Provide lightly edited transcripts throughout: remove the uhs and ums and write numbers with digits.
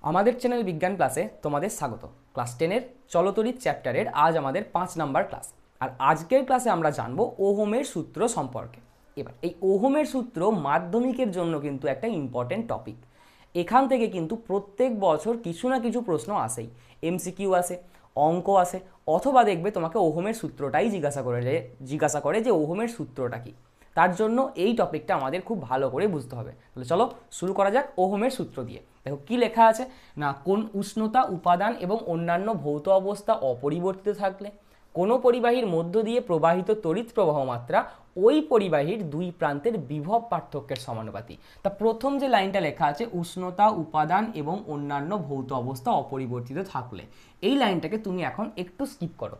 আমাদের চ্যানেল বিজ্ঞান ক্লাসে তোমাদের স্বাগত। ক্লাস 10-এর চলতরিৎ চ্যাপ্টারের আজ আমাদের 5 নাম্বার ক্লাস। আর আজকের ক্লাসে আমরা জানবো ওহমের সূত্র সম্পর্কে। এবার এই ওহমের সূত্র মাধ্যমিকের জন্য কিন্তু একটা ইম্পর্টেন্ট টপিক। এখান থেকে কিন্তু প্রত্যেক বছর কিছু না কিছু প্রশ্ন আসেই, এমসিকিউ আসে, অঙ্ক আসে, অথবা দেখবে তোমাকে ওহমের সূত্রটাই জিজ্ঞাসা করে যে ওহমের সূত্রটা কি। তার জন্য এই টপিকটা আমাদের খুব ভালো করে বুঝতে হবে। তাহলে চলো শুরু করা যাক ওহমের সূত্র দিয়ে। দেখো কি লেখা আছে না, কোন উষ্ণতা উপাদান এবং অন্যান্য ভৌত অবস্থা অপরিবর্তিত থাকলে কোনো পরিবাহীর মধ্য দিয়ে প্রবাহিত তড়িৎ প্রবাহ মাত্রা ওই পরিবাহীর দুই প্রান্তের বিভব পার্থক্যের সমানুপাতিক। তা প্রথম যে লাইনটা লেখা আছে উষ্ণতা উপাদান এবং অন্যান্য ভৌত অবস্থা অপরিবর্তিত থাকলে, এই লাইনটাকে তুমি এখন একটু স্কিপ করো।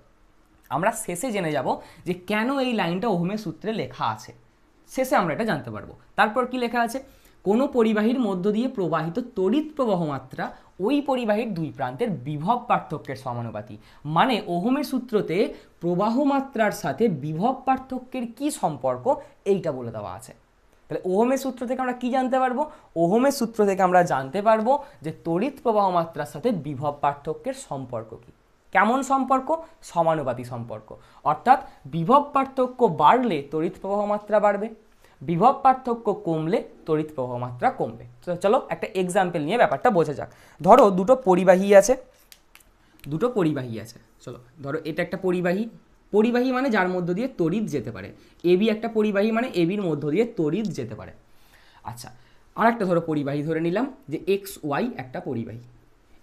আমরা শেষে জেনে যাব যে কেন এই লাইনটা ওহমের সূত্রে লেখা আছে। শেষে আমরা এটা জানতে পারবো। তারপর কি লেখা আছে, কোনো পরিবাহীর মধ্য দিয়ে প্রবাহিত তড়িৎ প্রবাহ মাত্রা ওই পরিবাহীর দুই প্রান্তের বিভব পার্থক্যের সমানুপাতিক। মানে ওহমের সূত্রতে প্রবাহ মাত্রার সাথে বিভব পার্থক্যের কি সম্পর্ক এইটা বলে দেওয়া আছে। তাহলে ওহমের সূত্র থেকে আমরা কি জানতে পারবো? ওহমের সূত্র থেকে আমরা জানতে পারবো যে তড়িৎ প্রবাহ মাত্রার সাথে বিভব পার্থক্যের সম্পর্ক কি। কেমন সম্পর্ক? সমানুপাতিক সম্পর্ক। অর্থাৎ বিভব পার্থক্য বাড়লে তড়িৎ প্রবাহ মাত্রা বাড়বে, বিভব পার্থক্য কমলে তড়িৎ প্রবাহ মাত্রা কমবে। তো চলো একটা এক্সাম্পল নিয়ে ব্যাপারটা বোঝা যাক। ধরো দুটো পরিবাহী আছে। চলো ধরো এটা একটা পরিবাহী মানে যার মধ্য দিয়ে তড়িৎ যেতে পারে। এবি একটা পরিবাহী মানে এবির মধ্য দিয়ে তড়িৎ যেতে পারে। আচ্ছা, আর একটা ধরো পরিবাহী ধরে নিলাম যে এক্স ওয়াই একটা পরিবাহী।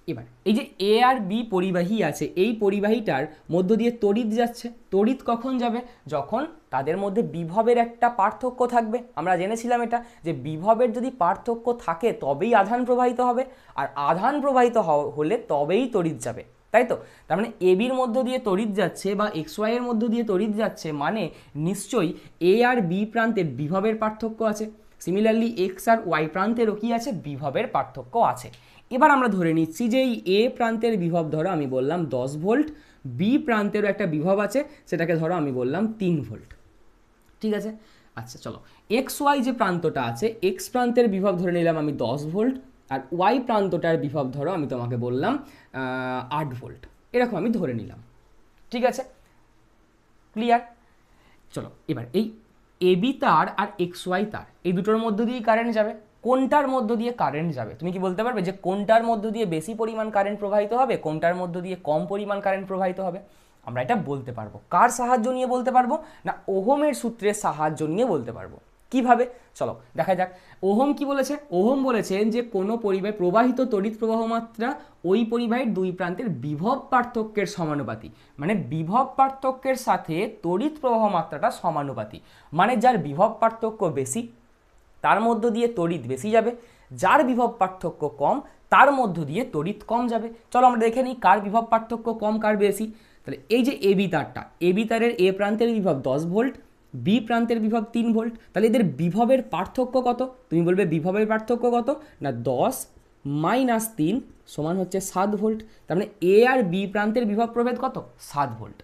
এবার এই যে এ আর বি পরিবাহী আছে, এই পরিবাহীটার মধ্য দিয়ে তড়িৎ যাচ্ছে। তড়িৎ কখন যাবে? যখন তাদের মধ্যে বিভবের একটা পার্থক্য থাকবে। আমরা জেনেছিলাম এটা, যে বিভবের যদি পার্থক্য থাকে তবেই আধান প্রবাহিত হবে, আর আধান প্রবাহিত হলে তবেই তড়িৎ যাবে, তাই তো? তার মানে এবির মধ্য দিয়ে তড়িৎ যাচ্ছে বা এক্স ওয়াই এর মধ্য দিয়ে তড়িৎ যাচ্ছে, মানে নিশ্চয়ই এ আর বি প্রান্তের বিভবের পার্থক্য আছে। সিমিলারলি এক্স আর ওয়াই প্রান্তেরও কি আছে? বিভবের পার্থক্য আছে। এবার আমরা ধরে নিচ্ছি যে এই এ প্রান্তের বিভব ধরো আমি বললাম 10 ভোল্ট, বি প্রান্তেরও একটা বিভব আছে, সেটাকে ধরো আমি বললাম 3 ভোল্ট। ঠিক আছে? আচ্ছা চলো, এক্স ওয়াই যে প্রান্তটা আছে, এক্স প্রান্তের বিভব ধরে নিলাম আমি 10 ভোল্ট, আর ওয়াই প্রান্তটার বিভব ধরো আমি তোমাকে বললাম 8 ভোল্ট। এরকম আমি ধরে নিলাম। ঠিক আছে, ক্লিয়ার? চলো এবার এই এবি তার আর এক্স ওয়াই তার, এই দুটোর মধ্য দিয়েই কারেন্ট যাবে। কোনটার মধ্য দিয়ে কারেন্ট যাবে তুমি কি বলতে পারবে যে কোনটার মধ্য দিয়ে বেশি পরিমাণ কারেন্ট প্রবাহিত হবে, কোনটার মধ্য দিয়ে কম পরিমাণ কারেন্ট প্রবাহিত হবে? আমরা এটা বলতে পারবো। কার সাহায্য নিয়ে বলতে পারবো? না, ওহমের সূত্রের সাহায্য নিয়ে বলতে পারবো। কিভাবে? চলো দেখা যাক। ওহম কি বলেছে? ওহম বলেছেন যে কোনো পরিবাহী প্রবাহিত তড়িৎ প্রবাহ মাত্রা ওই পরিবাহীর দুই প্রান্তের বিভব পার্থক্যের সমানুপাতিক। মানে বিভব পার্থক্যের সাথে তড়িৎ প্রবাহ মাত্রাটা সমানুপাতিক। মানে যার বিভব পার্থক্য বেশি তার মধ্য দিয়ে তড়িৎ বেশি যাবে, যার বিভব পার্থক্য কম তার মধ্য দিয়ে তড়িৎ কম যাবে। চলো আমরা দেখে নিই কার বিভব পার্থক্য কম কার বেশি। তাহলে এই যে এবি তারটা, এবি তারের এ প্রান্তের বিভব 10 ভোল্ট, বি প্রান্তের বিভব 3 ভোল্ট। তাহলে এদের বিভবের পার্থক্য কত? তুমি বলবে বিভবের পার্থক্য কত? না 10 মাইনাস 3 সমান হচ্ছে 7 ভোল্ট। তার মানে এ আর বি প্রান্তের বিভব প্রভেদ কত? 7 ভোল্ট।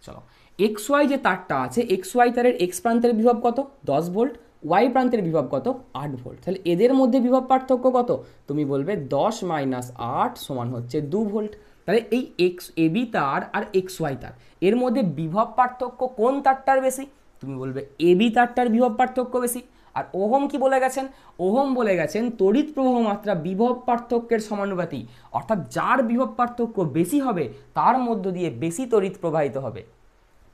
চলো এক্স ওয়াই যে তারটা আছে, এক্স ওয়াই তারের এক্স প্রান্তের বিভব কত? 10 ভোল্ট, ওয়াই প্রান্তের বিভব কত? 8 ভোল্ট। তাহলে এদের মধ্যে বিভব পার্থক্য কত? তুমি বলবে 10 মাইনাস 8 সমান হচ্ছে 2 ভোল্ট। তাহলে এই এক্স এবি তার আর এক্স ওয়াই তার এর মধ্যে বিভব পার্থক্য কোন তারটার বেশি? তুমি বলবে এবি তারটার বিভব পার্থক্য বেশি। আর ওহম কি বলে গেছেন? ওহম বলে গেছেন তড়িৎ প্রবাহ মাত্রা বিভব পার্থক্যের সমানুপাতিক। অর্থাৎ যার বিভব পার্থক্য বেশি হবে তার মধ্য দিয়ে বেশি তড়িৎ প্রবাহিত হবে।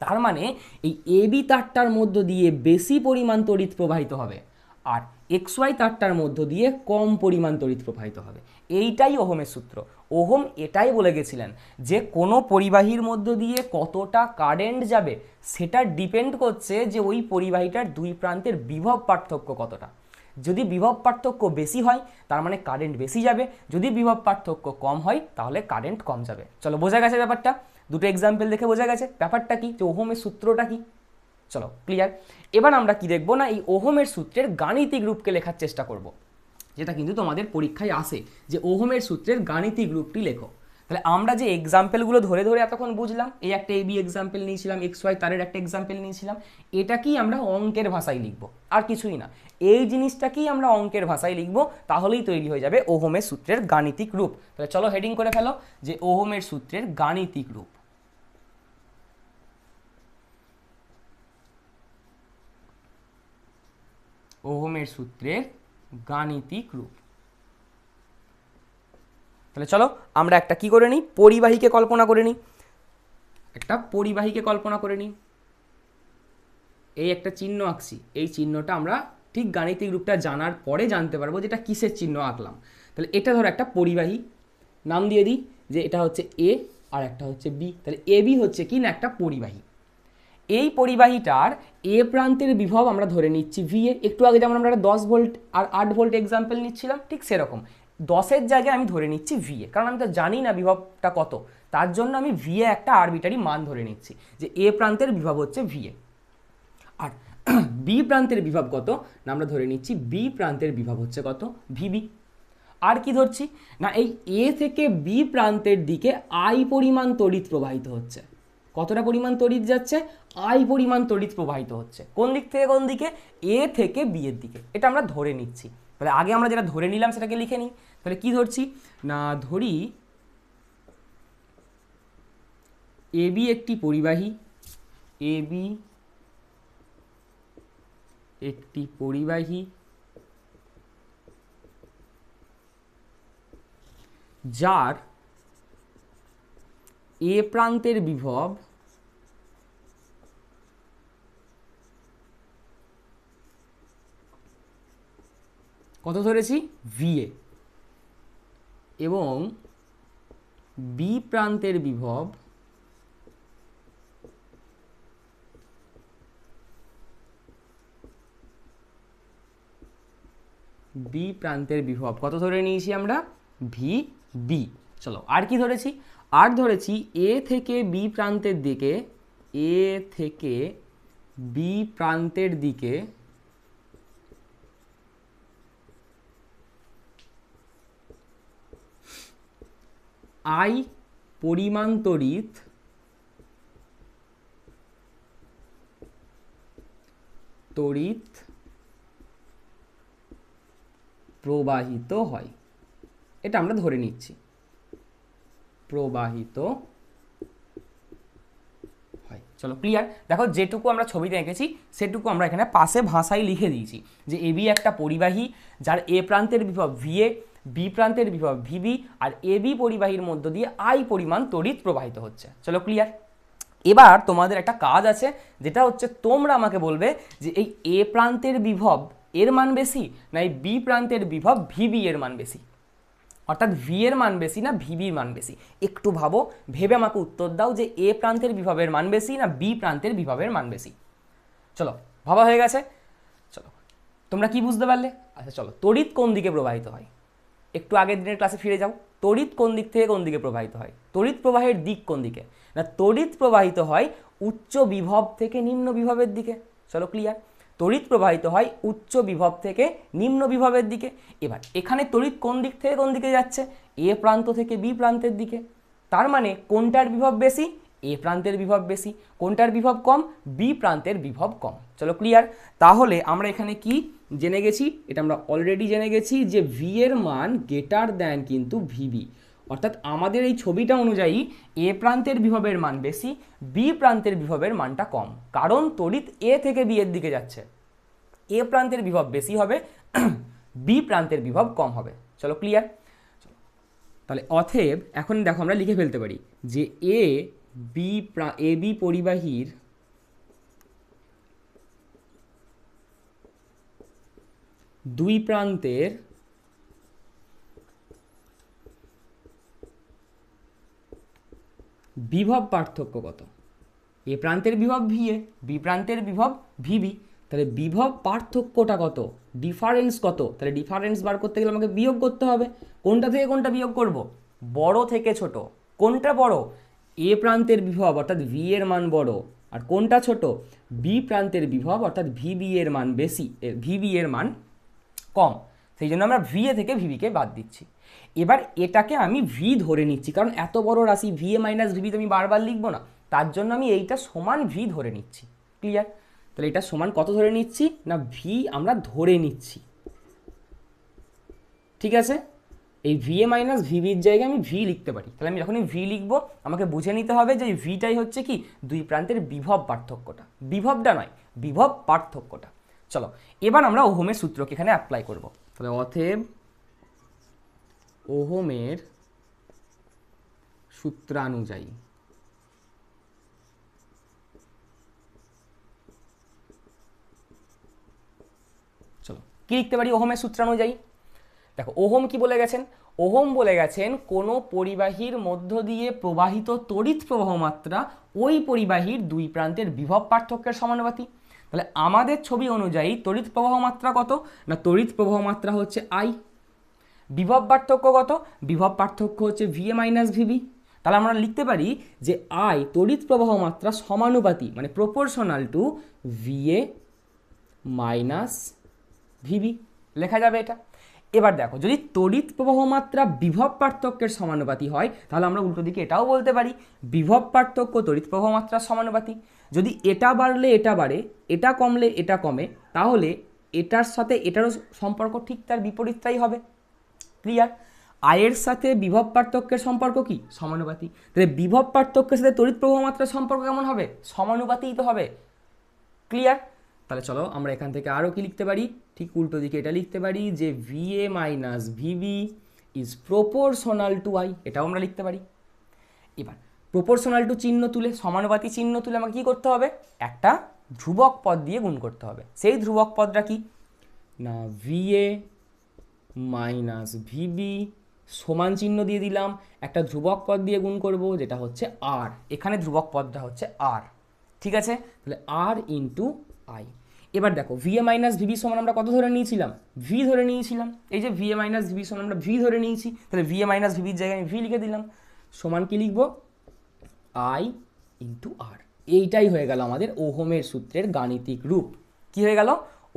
তার মানে এই এবি তারটার মধ্য দিয়ে বেশি পরিমাণ তড়িৎ প্রবাহিত হবে, আর এক্স ওয়াই তারটার মধ্য দিয়ে কম পরিমাণ তড়িৎ প্রবাহিত হবে। এইটাই ওহমের সূত্র। ওহম এটাই বলে গেছিলেন যে কোনো পরিবাহীর মধ্য দিয়ে কতটা কারেন্ট যাবে সেটা ডিপেন্ড করছে যে ওই পরিবাহীটার দুই প্রান্তের বিভব পার্থক্য কতটা। যদি বিভব পার্থক্য বেশি হয় তার মানে কারেন্ট বেশি যাবে, যদি বিভব পার্থক্য কম হয় তাহলে কারেন্ট কম যাবে। চলো বোঝা গেছে ব্যাপারটা? দুটো এক্সাম্পল দেখে বোঝা গেছে ব্যাপারটা কি, যে ওহমের সূত্রটা কি। চলো ক্লিয়ার। এবার আমরা কি দেখবো না, এই ওহমের সূত্রের গাণিতিক রূপকে লেখার চেষ্টা করব, যেটা কিন্তু তোমাদের পরীক্ষায় আসে যে ওহমের সূত্রের গাণিতিক রূপটি লেখো। তাহলে আমরা যে এক্সাম্পলগুলো ধরে ধরে এতক্ষণ বুঝলাম, এই একটা এবি এক্সাম্পল নিয়েছিলাম, এক্স ওয়াই তারের একটা এক্সাম্পল নিয়েছিলাম, এটা কি আমরা অঙ্কের ভাষায় লিখব, আর কিছুই না। এই জিনিসটাকেই আমরা অঙ্কের ভাষায় লিখব, তাহলেই তৈরি হয়ে যাবে ওহমের সূত্রের গাণিতিক রূপ। তাহলে চলো হেডিং করে ফেলো যে ওহমের সূত্রের গাণিতিক রূপ। ওহমের সূত্রের গাণিতিক রূপ। তাহলে চলো আমরা একটা কি করে নিই, পরিবাহীকে কল্পনা করে নিই। একটা পরিবাহীকে কল্পনা করে নিই। এই একটা চিহ্ন আঁকছি, এই চিহ্নটা আমরা ঠিক গাণিতিক রূপটা জানার পরে জানতে পারবো যে এটা কিসের চিহ্ন আঁকলাম। তাহলে এটা ধরো একটা পরিবাহী, নাম দিয়ে দিই যে এটা হচ্ছে এ আর একটা হচ্ছে বি। তাহলে এ বি হচ্ছে কি না একটা পরিবাহী। এই পরিবাহীটার এ প্রান্তের বিভব আমরা ধরে নিচ্ছি ভিএ। একটু আগে যেমন আমরা 10 ভোল্ট আর 8 ভোল্ট এক্সাম্পল নিচ্ছিলাম, ঠিক সেরকম 10-এর জায়গায় আমি ধরে নিচ্ছি ভিএ, কারণ আমি তো জানি না বিভবটা কত, তার জন্য আমি ভিএ একটা আরবিটারি মান ধরে নিচ্ছি যে এ প্রান্তের বিভব হচ্ছে ভিএ। আর বি প্রান্তের বিভব কত না, আমরা ধরে নিচ্ছি বি প্রান্তের বিভব হচ্ছে কত, ভিবি। আর কি ধরছি না, এই এ থেকে বি প্রান্তের দিকে আই পরিমাণ তড়িৎ প্রবাহিত হচ্ছে। কতটা পরিমাণ তড়িৎ যাচ্ছে, আই পরিমাণ তড়িৎ প্রবাহিত হচ্ছে। কোন দিক থেকে কোন দিকে, এ থেকে বি এর দিকে, এটা আমরা ধরে নিচ্ছি। তাহলে আগে আমরা যেটা ধরে নিলাম সেটাকে লিখে নিই। তাহলে কি ধরছি না, ধরি এ বি একটি পরিবাহী, এ বি একটি পরিবাহী যার এ প্রান্তের বিভব কত ধরেছি, ভিএ, এবং বি প্রান্তের বিভব বি প্রান্তের বিভব কত ধরে নিয়েছি আমরা, ভি বি। চলো আর কি ধরেছি, আর ধরেছি এ থেকে বি প্রান্তের দিকে, এ থেকে বি প্রান্তের দিকে আই পরিমাণ তড়িৎ প্রবাহিত হয়, এটা আমরা ধরে নিচ্ছি প্রবাহিত হয়। চলো ক্লিয়ার। দেখো যেটুকু আমরা ছবিতে এঁকেছি সেটুকু আমরা এখানে পাশে ভাষায় লিখে দিয়েছি যে এ বি একটা পরিবাহী যার এ প্রান্তের বিভব ভিএ, বি প্রান্তের বিভব ভিবি, আর এ বি পরিবাহীর মধ্য দিয়ে আই পরিমাণ তড়িৎ প্রবাহিত হচ্ছে। চলো ক্লিয়ার। এবার তোমাদের একটা কাজ আছে, যেটা হচ্ছে তোমরা আমাকে বলবে যে এই এ প্রান্তের বিভব এর মান বেশি না এই বি প্রান্তের বিভব ভিবি এর মান বেশি, অর্থাৎ ভি এর মান বেশি না ভিবির মান বেশি। একটু ভাবো, ভেবে আমাকে উত্তর দাও যে এ প্রান্তের বিভবের মান বেশি না বি প্রান্তের বিভবের মান বেশি। চলো ভাবা হয়ে গেছে। চলো তোমরা কি বুঝতে পারলে? আচ্ছা চলো, তড়িৎ কোন দিকে প্রবাহিত হয়, একটু আগের দিনের ক্লাসে ফিরে যাও। তড়িৎ কোন দিক থেকে কোন দিকে প্রবাহিত হয়, তড়িৎ প্রবাহের দিক কোন দিকে না, তড়িৎ প্রবাহিত হয় উচ্চ বিভব থেকে নিম্ন বিভবের দিকে। চলো ক্লিয়ার। তড়িৎ প্রবাহিত হয় উচ্চ বিভব থেকে নিম্ন বিভবের দিকে। এবার এখানে তড়িৎ কোন দিক থেকে কোন দিকে যাচ্ছে, এ প্রান্ত থেকে বি প্রান্তের দিকে। তার মানে কোনটার বিভব বেশি, এ প্রান্তের বিভব বেশি। কোনটার বিভব কম, বি প্রান্তের বিভব কম। চলো ক্লিয়ার। তাহলে আমরা এখানে কি জেনে গেছি, এটা আমরা অলরেডি জেনে গেছি যে ভি এর মান গ্রেটার দ্যান কিন্তু ভিবি, অর্থাৎ আমাদের এই ছবিটা অনুযায়ী এ প্রান্তের বিভবের মান বেশি, বি প্রান্তের বিভবের মানটা কম, কারণ তড়িৎ এ থেকে বি এর দিকে যাচ্ছে। এ প্রান্তের বিভব বেশি হবে, বি প্রান্তের বিভব কম হবে। চলো ক্লিয়ার। তাহলে অতএব এখন দেখো আমরা লিখে ফেলতে পারি যে এ বি পরিবাহীর দুই প্রান্তের বিভব পার্থক্য কত, এ প্রান্তের বিভব ভিএ, বি প্রান্তের বিভব ভিবি। তাহলে বিভব পার্থক্যটা কত, ডিফারেন্স কত, তাহলে ডিফারেন্স বার করতে গেলে আমাকে বিয়োগ করতে হবে। কোনটা থেকে কোনটা বিয়োগ করব, বড় থেকে ছোট। কোনটা বড়, এ প্রান্তের বিভব অর্থাৎ ভি এর মান বড়, আর কোনটা ছোট, বি প্রান্তের বিভব অর্থাৎ ভিবি এর মান বেশি, ভিবি এর মান কম। সেই জন্য আমরা ভিএ থেকে ভিবিকে বাদ দিচ্ছি। এবার এটাকে আমি ভি ধরে নিচ্ছি, কারণ এত বড় রাশি ভিএ মাইনাস ভিবি তো আমি বারবার লিখবো না, তার জন্য আমি এইটা সমান ভি ধরে নিচ্ছি। ক্লিয়ার? তাহলে এটা সমান কত ধরে নিচ্ছি না ভি আমরা ধরে নিচ্ছি। ঠিক আছে, এই ভিএ মাইনাস ভিবির জায়গায় আমি ভি লিখতে পারি। তাহলে আমি যখনই ভি লিখবো আমাকে বুঝে নিতে হবে যে এই ভিটাই হচ্ছে কি দুই প্রান্তের বিভব পার্থক্যটা, বিভবটা নয়, বিভব পার্থক্যটা। চলো এবার আমরা ওহমের সূত্রকে এখানে অ্যাপ্লাই করব। তাহলে অতএব ওহমের সূত্রানুযায়ী চলো কি লিখতে পারি ওহমের সূত্রানুযায়ী? দেখো ওহম কি বলে গেছেন, ওহম বলে গেছেন কোনো পরিবাহীর মধ্য দিয়ে প্রবাহিত তড়িৎ প্রবাহ মাত্রা ওই পরিবাহীর দুই প্রান্তের বিভব পার্থক্যের সমানুপাতিক। তাহলে আমাদের ছবি অনুযায়ী তড়িৎ প্রবাহ মাত্রা কত না তড়িৎ প্রবাহ মাত্রা হচ্ছে আই, বিভব পার্থক্য কত, বিভব পার্থক্য হচ্ছে ভিএ মাইনাস ভিবি। তাহলে আমরা লিখতে পারি যে আই তড়িৎ প্রবাহ মাত্রা সমানুপাতিক মানে proportional to VA minus VB, লেখা যাবে এটা। এবার দেখো যদি তড়িৎ প্রবাহ মাত্রা বিভব পার্থক্যের সমানুপাতিক হয় তাহলে আমরা উল্টো দিকে এটাও বলতে পারি বিভব পার্থক্য তড়িৎ প্রবাহ মাত্রার সমানুপাতিক। যদি এটা বাড়লে এটা বাড়ে, এটা কমলে এটা কমে, তাহলে এটার সাথে এটারও সম্পর্ক ঠিক তার বিপরীতটাই হবে। ক্লিয়ার? আয়ের সাথে বিভব পার্থক্যের সম্পর্ক কি সমানুপাতিক, তাহলে বিভব পার্থক্যের সাথে তড়িৎ প্রবাহ মাত্রার সম্পর্ক কেমন হবে, সমানুপাতিক তো হবে। ক্লিয়ার? তাহলে চলো আমরা এখান থেকে আরও কি লিখতে পারি, ঠিক উল্টো দিকে এটা লিখতে পারি যে VA minus VB is proportional to I, এটাও আমরা লিখতে পারি। এবার প্রপোর্শনাল টু চিহ্ন তুলে সমানুপাতিক চিহ্ন তুলে আমাকে কী করতে হবে, একটা ধ্রুবক পদ দিয়ে গুণ করতে হবে। সেই ধ্রুবক পদটা কি না ভিএ মাইনাস ভিবি সমান চিহ্ন দিয়ে দিলাম, একটা ধ্রুবক পদ দিয়ে গুণ করব যেটা হচ্ছে আর, এখানে ধ্রুবক পদটা হচ্ছে আর। ঠিক আছে, তাহলে আর ইন্টু আই। এবার দেখো ভিএ মাইনাস ভিবি সমান আমরা কত ধরে নিয়েছিলাম, ভি ধরে নিয়েছিলাম। এই যে ভিএ মাইনাস ভিবি সমান আমরা ভি ধরে নিয়েছি, তাহলে ভিএ মাইনাস ভিবির জায়গায় আমি ভি লিখে দিলাম, সমান কি লিখব আই ইন্টু আর। এইটাই হয়ে গেল আমাদের ওহমের সূত্রের গাণিতিক রূপ। কি হয়ে গেল,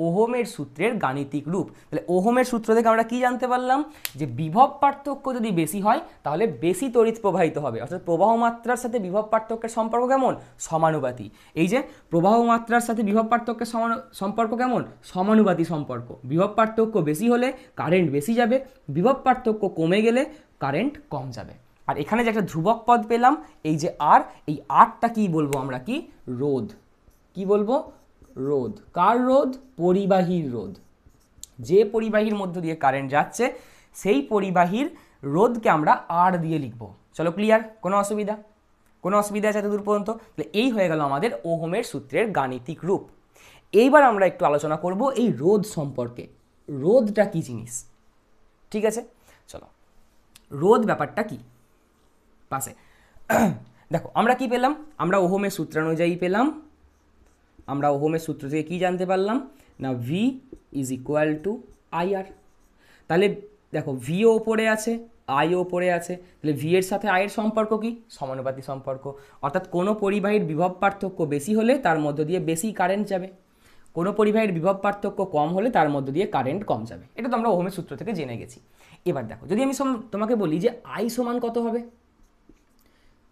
ওহমের সূত্রের গাণিতিক রূপ। তাহলে ওহমের সূত্র থেকে আমরা কি জানতে পারলাম যে বিভব পার্থক্য যদি বেশি হয় তাহলে বেশি তড়িৎ প্রবাহিত হবে, অর্থাৎ প্রবাহ মাত্রার সাথে বিভব পার্থক্যের সম্পর্ক কেমন, সমানুপাতিক। এই যে প্রবাহ মাত্রার সাথে বিভব পার্থক্যের সম্পর্ক কেমন, সমানুপাতিক সম্পর্ক। বিভব পার্থক্য বেশি হলে কারেন্ট বেশি যাবে, বিভব পার্থক্য কমে গেলে কারেন্ট কম যাবে। আর এখানে যে একটা ধ্রুবক পদ পেলাম এই যে আর, এই আরটা কি বলবো আমরা, কি রোধ। কি বলবো, রোধ। কার রোধ, পরিবাহীর রোধ। যে পরিবাহীর মধ্য দিয়ে কারেন্ট যাচ্ছে সেই পরিবাহীর রোধকে আমরা আর দিয়ে লিখব। চলো ক্লিয়ার, কোনো অসুবিধা, কোনো অসুবিধা আছে এতদূর পর্যন্ত? তাহলে এই হয়ে গেল আমাদের ওহমের সূত্রের গাণিতিক রূপ। এইবার আমরা একটু আলোচনা করব এই রোধ সম্পর্কে, রোধটা কি জিনিস। ঠিক আছে, চলো রোধ ব্যাপারটা কি পাশে দেখো আমরা কি পেলাম, আমরা ওহমের সূত্রানুযায়ী পেলাম, আমরা ওহমের সূত্র থেকে কী জানতে পারলাম না V is equal to I R. তাহলে দেখো ভিও ওপরে আছে আইও ওপরে আছে, তাহলে ভি এর সাথে আয়ের সম্পর্ক কি, সমানুপাতিক সম্পর্ক। অর্থাৎ কোনো পরিবাহীর বিভব পার্থক্য বেশি হলে তার মধ্য দিয়ে বেশি কারেন্ট যাবে, কোনো পরিবাহীর বিভব পার্থক্য কম হলে তার মধ্য দিয়ে কারেন্ট কম যাবে। এটা তো আমরা ওহমের সূত্র থেকে জেনে গেছি। এবার দেখো যদি আমি তোমাকে বলি যে আই সমান কত হবে,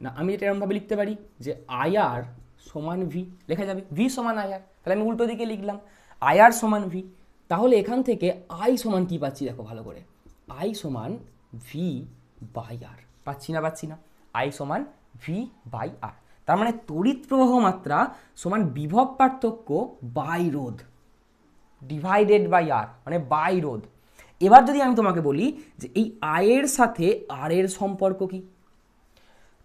না আমি এটা এরকমভাবে লিখতে পারি যে আই আর সমান ভি, লেখা যাবে ভি সমান আই আর। তাহলে আমি উল্টো দিকে লিখলাম আই আর সমান ভি। তাহলে এখান থেকে আই সমান কি পাচ্ছি, দেখো ভালো করে, আই সমান ভি বাই আর। পাচ্ছি না, পাচ্ছি না, আই সমান ভি বাই আর। তার মানে তড়িৎ প্রবাহ মাত্রা সমান বিভব পার্থক্য বাই রোধ, ডিভাইডেড বাই আর, মানে বাই রোধ। এবার যদি আমি তোমাকে বলি যে এই আয়ের সাথে আর এর সম্পর্ক কি,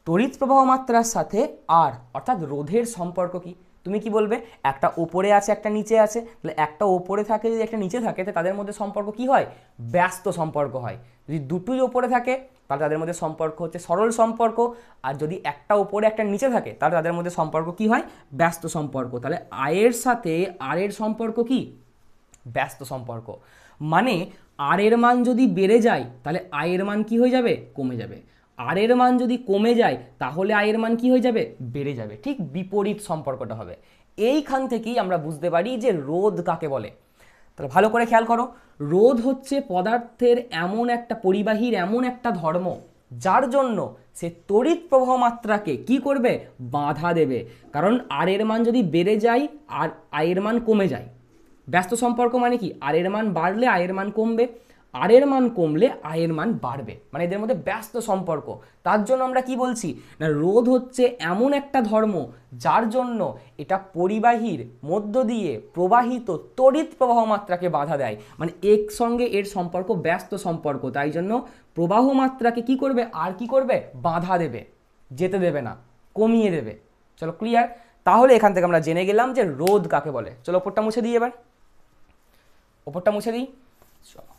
তড়িৎ প্রবাহ মাত্রার সাথে আর অর্থাৎ রোধের সম্পর্ক কি, তুমি কি বলবে, একটা ওপরে আছে একটা নিচে আছে, তাহলে একটা ওপরে থাকে যদি একটা নিচে থাকে তাদের মধ্যে সম্পর্ক কি হয়, ব্যস্ত সম্পর্ক হয়। যদি দুটোই ওপরে থাকে তাহলে তাদের মধ্যে সম্পর্ক হচ্ছে সরল সম্পর্ক, আর যদি একটা ওপরে একটা নিচে থাকে তাহলে তাদের মধ্যে সম্পর্ক কি হয়, ব্যস্ত সম্পর্ক। তাহলে আয়ের সাথে আর এর সম্পর্ক কি, ব্যস্ত সম্পর্ক। মানে আর এর মান যদি বেড়ে যায় তাহলে আয়ের মান কি হয়ে যাবে, কমে যাবে। আর এর মান যদি কমে যায় তাহলে আয়ের মান কি হয়ে যাবে, বেড়ে যাবে। ঠিক বিপরীত সম্পর্কটা হবে। এইখান থেকেই আমরা বুঝতে পারি যে রোধ কাকে বলে। তাহলে ভালো করে খেয়াল করো, রোধ হচ্ছে পদার্থের এমন একটা পরিবাহীর এমন একটা ধর্ম যার জন্য সে তড়িৎ প্রবাহ মাত্রাকে কি করবে, বাধা দেবে। কারণ আর এর মান যদি বেড়ে যায় আর আয়ের মান কমে যায়, ব্যস্ত সম্পর্ক মানে কি, আর এর মান বাড়লে আয়ের মান কমবে, আর এর মান কমলে আয়ের মান বাড়বে, মানে এদের মধ্যে ব্যস্ত সম্পর্ক। তার জন্য আমরা কি বলছি না, রোধ হচ্ছে এমন একটা ধর্ম যার জন্য এটা পরিবাহীর মধ্য দিয়ে প্রবাহিত তড়িৎ প্রবাহ মাত্রাকে বাধা দেয়, মানে এর সঙ্গে এর সম্পর্ক ব্যস্ত সম্পর্ক, তাই জন্য প্রবাহ মাত্রাকে কি করবে, আর কি করবে, বাধা দেবে, যেতে দেবে না, কমিয়ে দেবে। চলো ক্লিয়ার। তাহলে এখান থেকে আমরা জেনে গেলাম যে রোধ কাকে বলে। চলো ওপরটা মুছে দিই, এবার ওপরটা মুছে দিই। চলো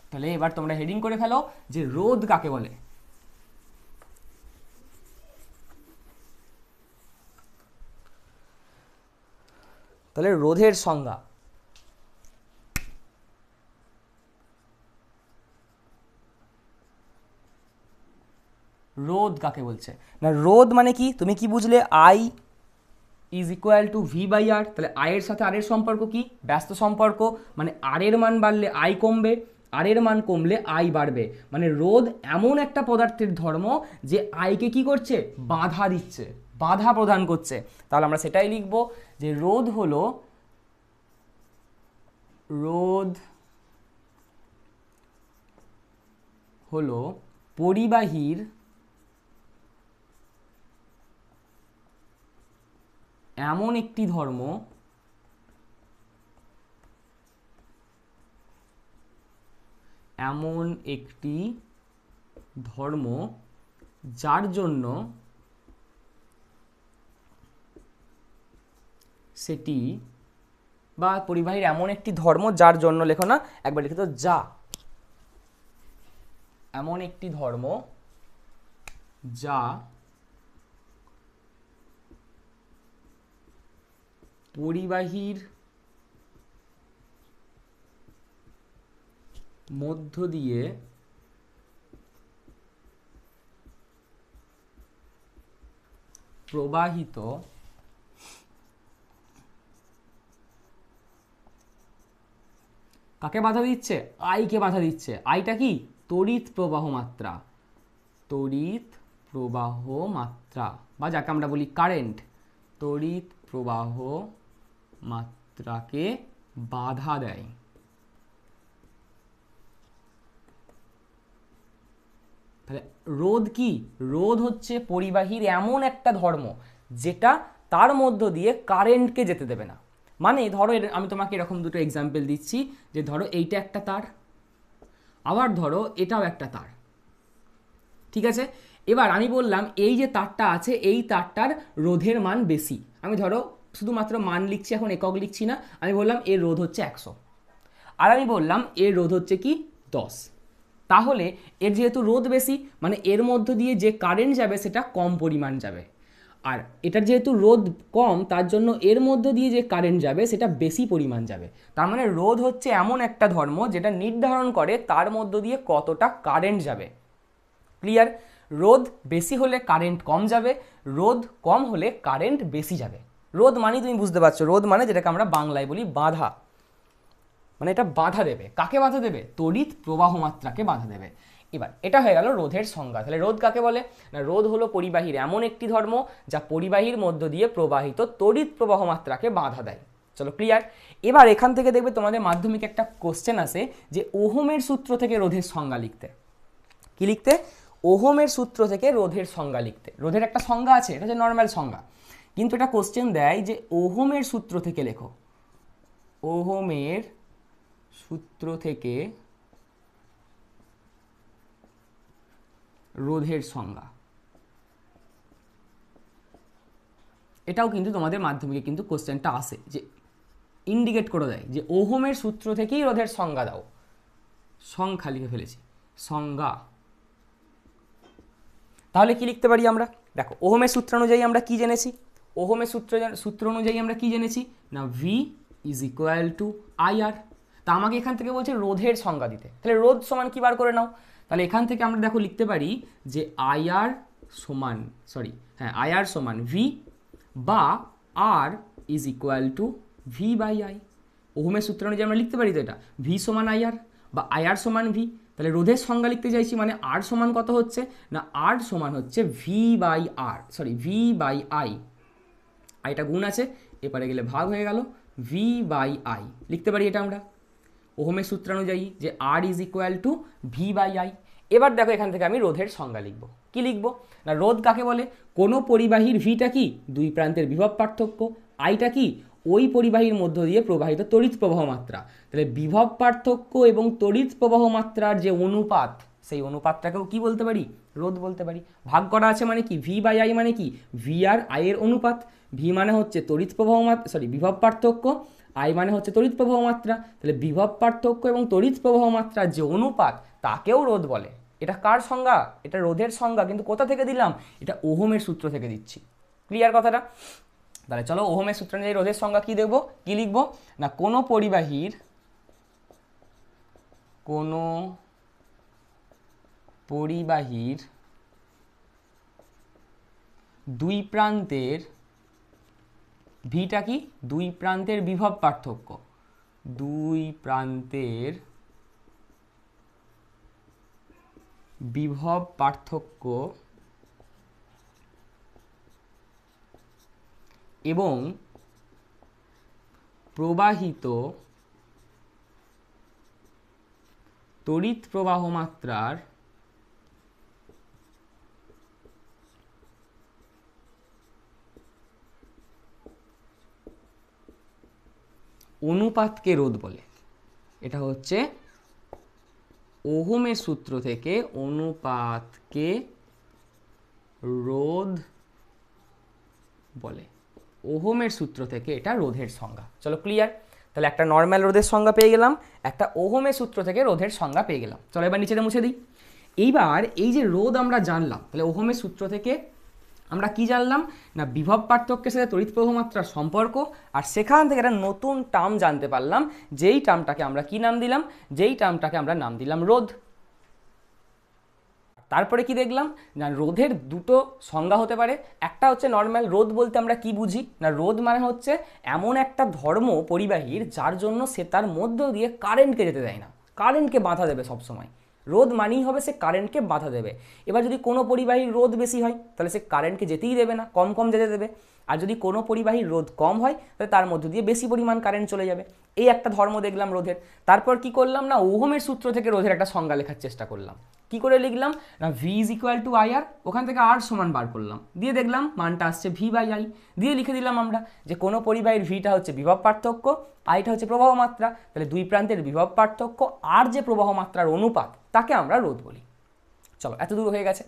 তাহলে এবার তোমরা হেডিং করে ফেলো যে রোধ কাকে বলে। তাহলে রোধের সংজ্ঞা, রোধ কাকে বলছে না, রোধ মানে কি, তুমি কি বুঝলে, I is equal to V by R. তাহলে আয়ের সাথে আর এর সম্পর্ক কি, ব্যস্ত সম্পর্ক, মানে আর এর মান বাড়লে আই কমবে, আর এর মান কমলে আই বাড়বে। মানে রোধ এমন একটা পদার্থের ধর্ম যে আইকে কি করছে, বাধা দিচ্ছে, বাধা প্রদান করছে। তাহলে আমরা সেটাই লিখব যে রোধ হলো, রোধ হলো পরিবাহীর এমন একটি ধর্ম যার জন্য সেটি, বা পরিবাহীর এমন একটি ধর্ম যার জন্য, লেখো না একবার লিখে তো, যা এমন একটি ধর্ম যা পরিবাহীর মধ্য দিয়ে প্রবাহিত কাকে বাধা দিচ্ছে, আইকে বাধা দিচ্ছে। আইটা কি, তড়িৎ প্রবাহ মাত্রা, তড়িৎ প্রবাহ মাত্রা, বা যাকে আমরা বলি কারেন্ট, তড়িৎ প্রবাহ মাত্রাকে বাধা দেয়। তাহলে রোধ কি, রোধ হচ্ছে পরিবাহীর এমন একটা ধর্ম যেটা তার মধ্য দিয়ে কারেন্টকে যেতে দেবে না। মানে ধরো, আমি তোমাকে এরকম দুটো এক্সাম্পল দিচ্ছি, যে ধরো এইটা একটা তার, আবার ধরো এটাও একটা তার, ঠিক আছে। এবার আমি বললাম এই যে তারটা আছে, এই তারটার রোধের মান বেশি। আমি ধরো শুধুমাত্র মান লিখছি, এখন একক লিখছি না। আমি বললাম এর রোধ হচ্ছে 100, আর আমি বললাম এর রোধ হচ্ছে কি 10। তাহলে এর যেহেতু রোধ বেশি, মানে এর মধ্য দিয়ে যে কারেন্ট যাবে সেটা কম পরিমাণ যাবে, আর এটার যেহেতু রোধ কম, তার জন্য এর মধ্য দিয়ে যে কারেন্ট যাবে সেটা বেশি পরিমাণ যাবে। তার মানে রোধ হচ্ছে এমন একটা ধর্ম যেটা নির্ধারণ করে তার মধ্য দিয়ে কতটা কারেন্ট যাবে। ক্লিয়ার। রোধ বেশি হলে কারেন্ট কম যাবে, রোধ কম হলে কারেন্ট বেশি যাবে। রোধ মানে তুমি বুঝতে পারছো, রোধ মানে যেটাকে আমরা বাংলায় বলি বাধা, মানে এটা বাধা দেবে। কাকে বাধা দেবে, তড়িৎ প্রবাহ মাত্রাকে বাধা দেবে। এবার এটা হয়ে গেল রোধের সংজ্ঞা। তাহলে রোধ কাকে বলে না, রোধ হলো পরিবাহীর এমন একটি ধর্ম যা পরিবাহীর মধ্য দিয়ে প্রবাহিত তড়িৎ প্রবাহ মাত্রাকে বাধা দেয়। চলো ক্লিয়ার। এবার এখান থেকে দেখবে তোমাদের মাধ্যমিক একটা কোশ্চেন আসে যে ওহমের সূত্র থেকে রোধের সংজ্ঞা লিখতে। কি লিখতে, ওহমের সূত্র থেকে রোধের সংজ্ঞা লিখতে। রোধের একটা সংজ্ঞা আছে, এটা হচ্ছে নর্মাল সংজ্ঞা, কিন্তু এটা কোশ্চেন দেয় যে ওহমের সূত্র থেকে লেখো, ওহমের সূত্র থেকে রোধের সংজ্ঞা। এটাও কিন্তু তোমাদের মাধ্যমিকে কিন্তু কোশ্চেনটা আসে, যে ইন্ডিকেট করে দেয় যে ওহমের সূত্র থেকেই রোধের সংজ্ঞা দাও। সংখ্যা লিখে ফেলেছি, সংজ্ঞা। তাহলে কি লিখতে পারি আমরা, দেখো ওহমের সূত্র অনুযায়ী আমরা কি জেনেছি, ওহমের সূত্র অনুযায়ী আমরা কি জেনেছি না, V is equal to I R. তা আমাকে এখান থেকে বলছে রোধের সংজ্ঞা দিতে, তাহলে রোধ সমান কি বার করে নাও। তাহলে এখান থেকে আমরা দেখো লিখতে পারি যে আই আর সমান ভি, বা R is equal to V by I. ওহমের সূত্র অনুযায়ী আমরা লিখতে পারি তো এটা, ভি সমান আই আর বা আই আর সমান ভি। তাহলে রোধের সংজ্ঞা লিখতে চাইছি, মানে আর সমান কত হচ্ছে না, আর সমান হচ্ছে V by R, sorry V by I, আইটা গুণ আছে এপারে গেলে ভাগ হয়ে গেল, ভি বাই আই লিখতে পারি এটা আমরা ওহমের সূত্র অনুযায়ী, যে R is equal to V by I. এবার দেখো এখান থেকে আমি রোধের সংজ্ঞা লিখব। কি লিখব না, রোধ কাকে বলে, কোনো পরিবাহীর ভিটা কি, দুই প্রান্তের বিভব পার্থক্য, আইটা কি, ওই পরিবাহীর মধ্য দিয়ে প্রবাহিত তড়িৎ প্রবাহ মাত্রা। তাহলে বিভব পার্থক্য এবং তড়িৎ প্রবাহ মাত্রার যে অনুপাত, সেই অনুপাতটাকেও কি বলতে পারি, রোধ বলতে পারি। ভাগ করা আছে মানে কি, ভি বাই আই মানে কি, ভি আর আই এর অনুপাত। ভি মানে হচ্ছে তড়িৎ প্রবাহ মাত্রা, সরি বিভব পার্থক্য, আই মানে হচ্ছে তড়িৎ প্রবাহ মাত্রা। তাহলে বিভব পার্থক্য এবং তড়িৎ প্রবাহ মাত্রার যে অনুপাত, তাকেও রোধ বলে। এটা কার সংজ্ঞা, এটা রোধের সংজ্ঞা, কিন্তু কোথা থেকে দিলাম, এটা ওহমের সূত্র থেকে দিচ্ছি। ক্লিয়ার কথাটা? তাহলে চলো ওহমের সূত্র অনুযায়ী রোধের সংজ্ঞা কি দেখবো, কি লিখবো না, কোনো পরিবাহীর দুই প্রান্তের ভিটা কি, দুই প্রান্তের বিভব পার্থক্য, দুই প্রান্তের বিভব পার্থক্য এবং প্রবাহিত তড়িৎ প্রবাহ মাত্রার অনুপাতকে রোধ বলে। এটা হচ্ছে ওহমের সূত্র থেকে অনুপাতকে রোধ বলে। ওহমের সূত্র থেকে এটা রোধের সংজ্ঞা। চলো ক্লিয়ার? তাহলে একটা নর্মাল রোধের সংজ্ঞা পেয়ে গেলাম, একটা ওহমের সূত্র থেকে রোধের সংজ্ঞা পেয়ে গেলাম। চলো এবার নিচেটা মুছে দিই। এইবার এই যে রোধ আমরা জানলাম, তাহলে ওহমের সূত্র থেকে আমরা কি জানলাম না, বিভব পার্থক্যের সাথে তড়িৎ প্রবাহ মাত্রার সম্পর্ক, আর সেখান থেকে একটা নতুন টার্ম জানতে পারলাম, যেই টার্মটাকে আমরা কি নাম দিলাম, যেই টার্মটাকে আমরা নাম দিলাম রোধ। তারপরে কি দেখলাম না, রোধের দুটো সংজ্ঞা হতে পারে। একটা হচ্ছে নর্মাল রোধ বলতে আমরা কি বুঝি না, রোধ মানে হচ্ছে এমন একটা ধর্ম পরিবাহীর যার জন্য সে তার মধ্য দিয়ে কারেন্টকে যেতে দেয় না, কারেন্টকে বাধা দেবে সবসময়। রোধ মানেই হবে সে কারেন্টকে বাধা দেবে। এবার যদি কোনো পরিবাহীর রোধ বেশি হয় তাহলে সে কারেন্টকে যেতেই দেবে না, কম কম যেতে দেবে। আর যদি কোনো পরিবাহীর রোধ কম হয় তাহলে তার মধ্য দিয়ে বেশি পরিমাণ কারেন্ট চলে যাবে। এই একটা ধর্ম দেখলাম রোধের। তারপর কি করলাম না, ওহমের সূত্র থেকে রোধের একটা সংজ্ঞা লেখার চেষ্টা করলাম। কি করে লিখলাম না, V is equal to I R, ওখান থেকে আর সমান বার করলাম, দিয়ে দেখলাম মানটা আসছে ভি বাই আই, দিয়ে লিখে দিলাম আমরা যে কোনো পরিবাহীর ভিটা হচ্ছে বিভব পার্থক্য, আইটা হচ্ছে প্রবাহ মাত্রা। তাহলে দুই প্রান্তের বিভব পার্থক্য আর যে প্রবাহ মাত্রার অনুপাত, তাকে আমরা রোধ বলি। চলো এত দূর হয়ে গেছে।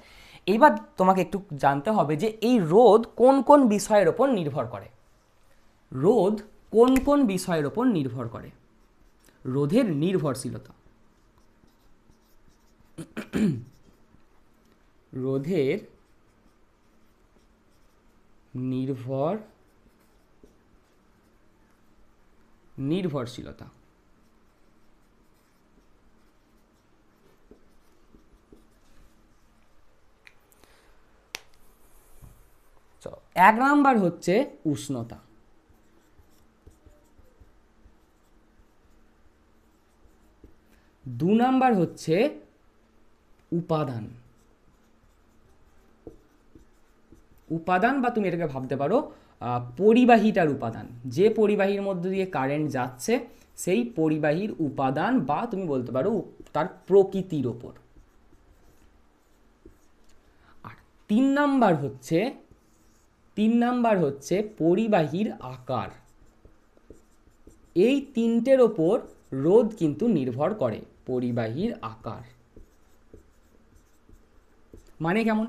এবার তোমাকে একটু জানতে হবে যে এই রোধ কোন কোন বিষয়ের ওপর নির্ভর করে। রোধ কোন কোন বিষয়ের ওপর নির্ভর করে, রোধের নির্ভরশীলতা। রোধের নির্ভরশীলতা। চলো, এক নাম্বার হচ্ছে উষ্ণতা, দু নাম্বার হচ্ছে উপাদান, উপাদান বা তুমি এটাকে ভাবতে পারো পরিবাহীটার উপাদান, যে পরিবাহীর মধ্য দিয়ে কারেন্ট যাচ্ছে সেই পরিবাহীর উপাদান, বা তুমি বলতে পারো তার প্রকৃতির ওপর। আর তিন নাম্বার হচ্ছে পরিবাহীর আকার। এই তিনটের ওপর রোধ কিন্তু নির্ভর করে, পরিবাহীর আকার। মানে কেমন?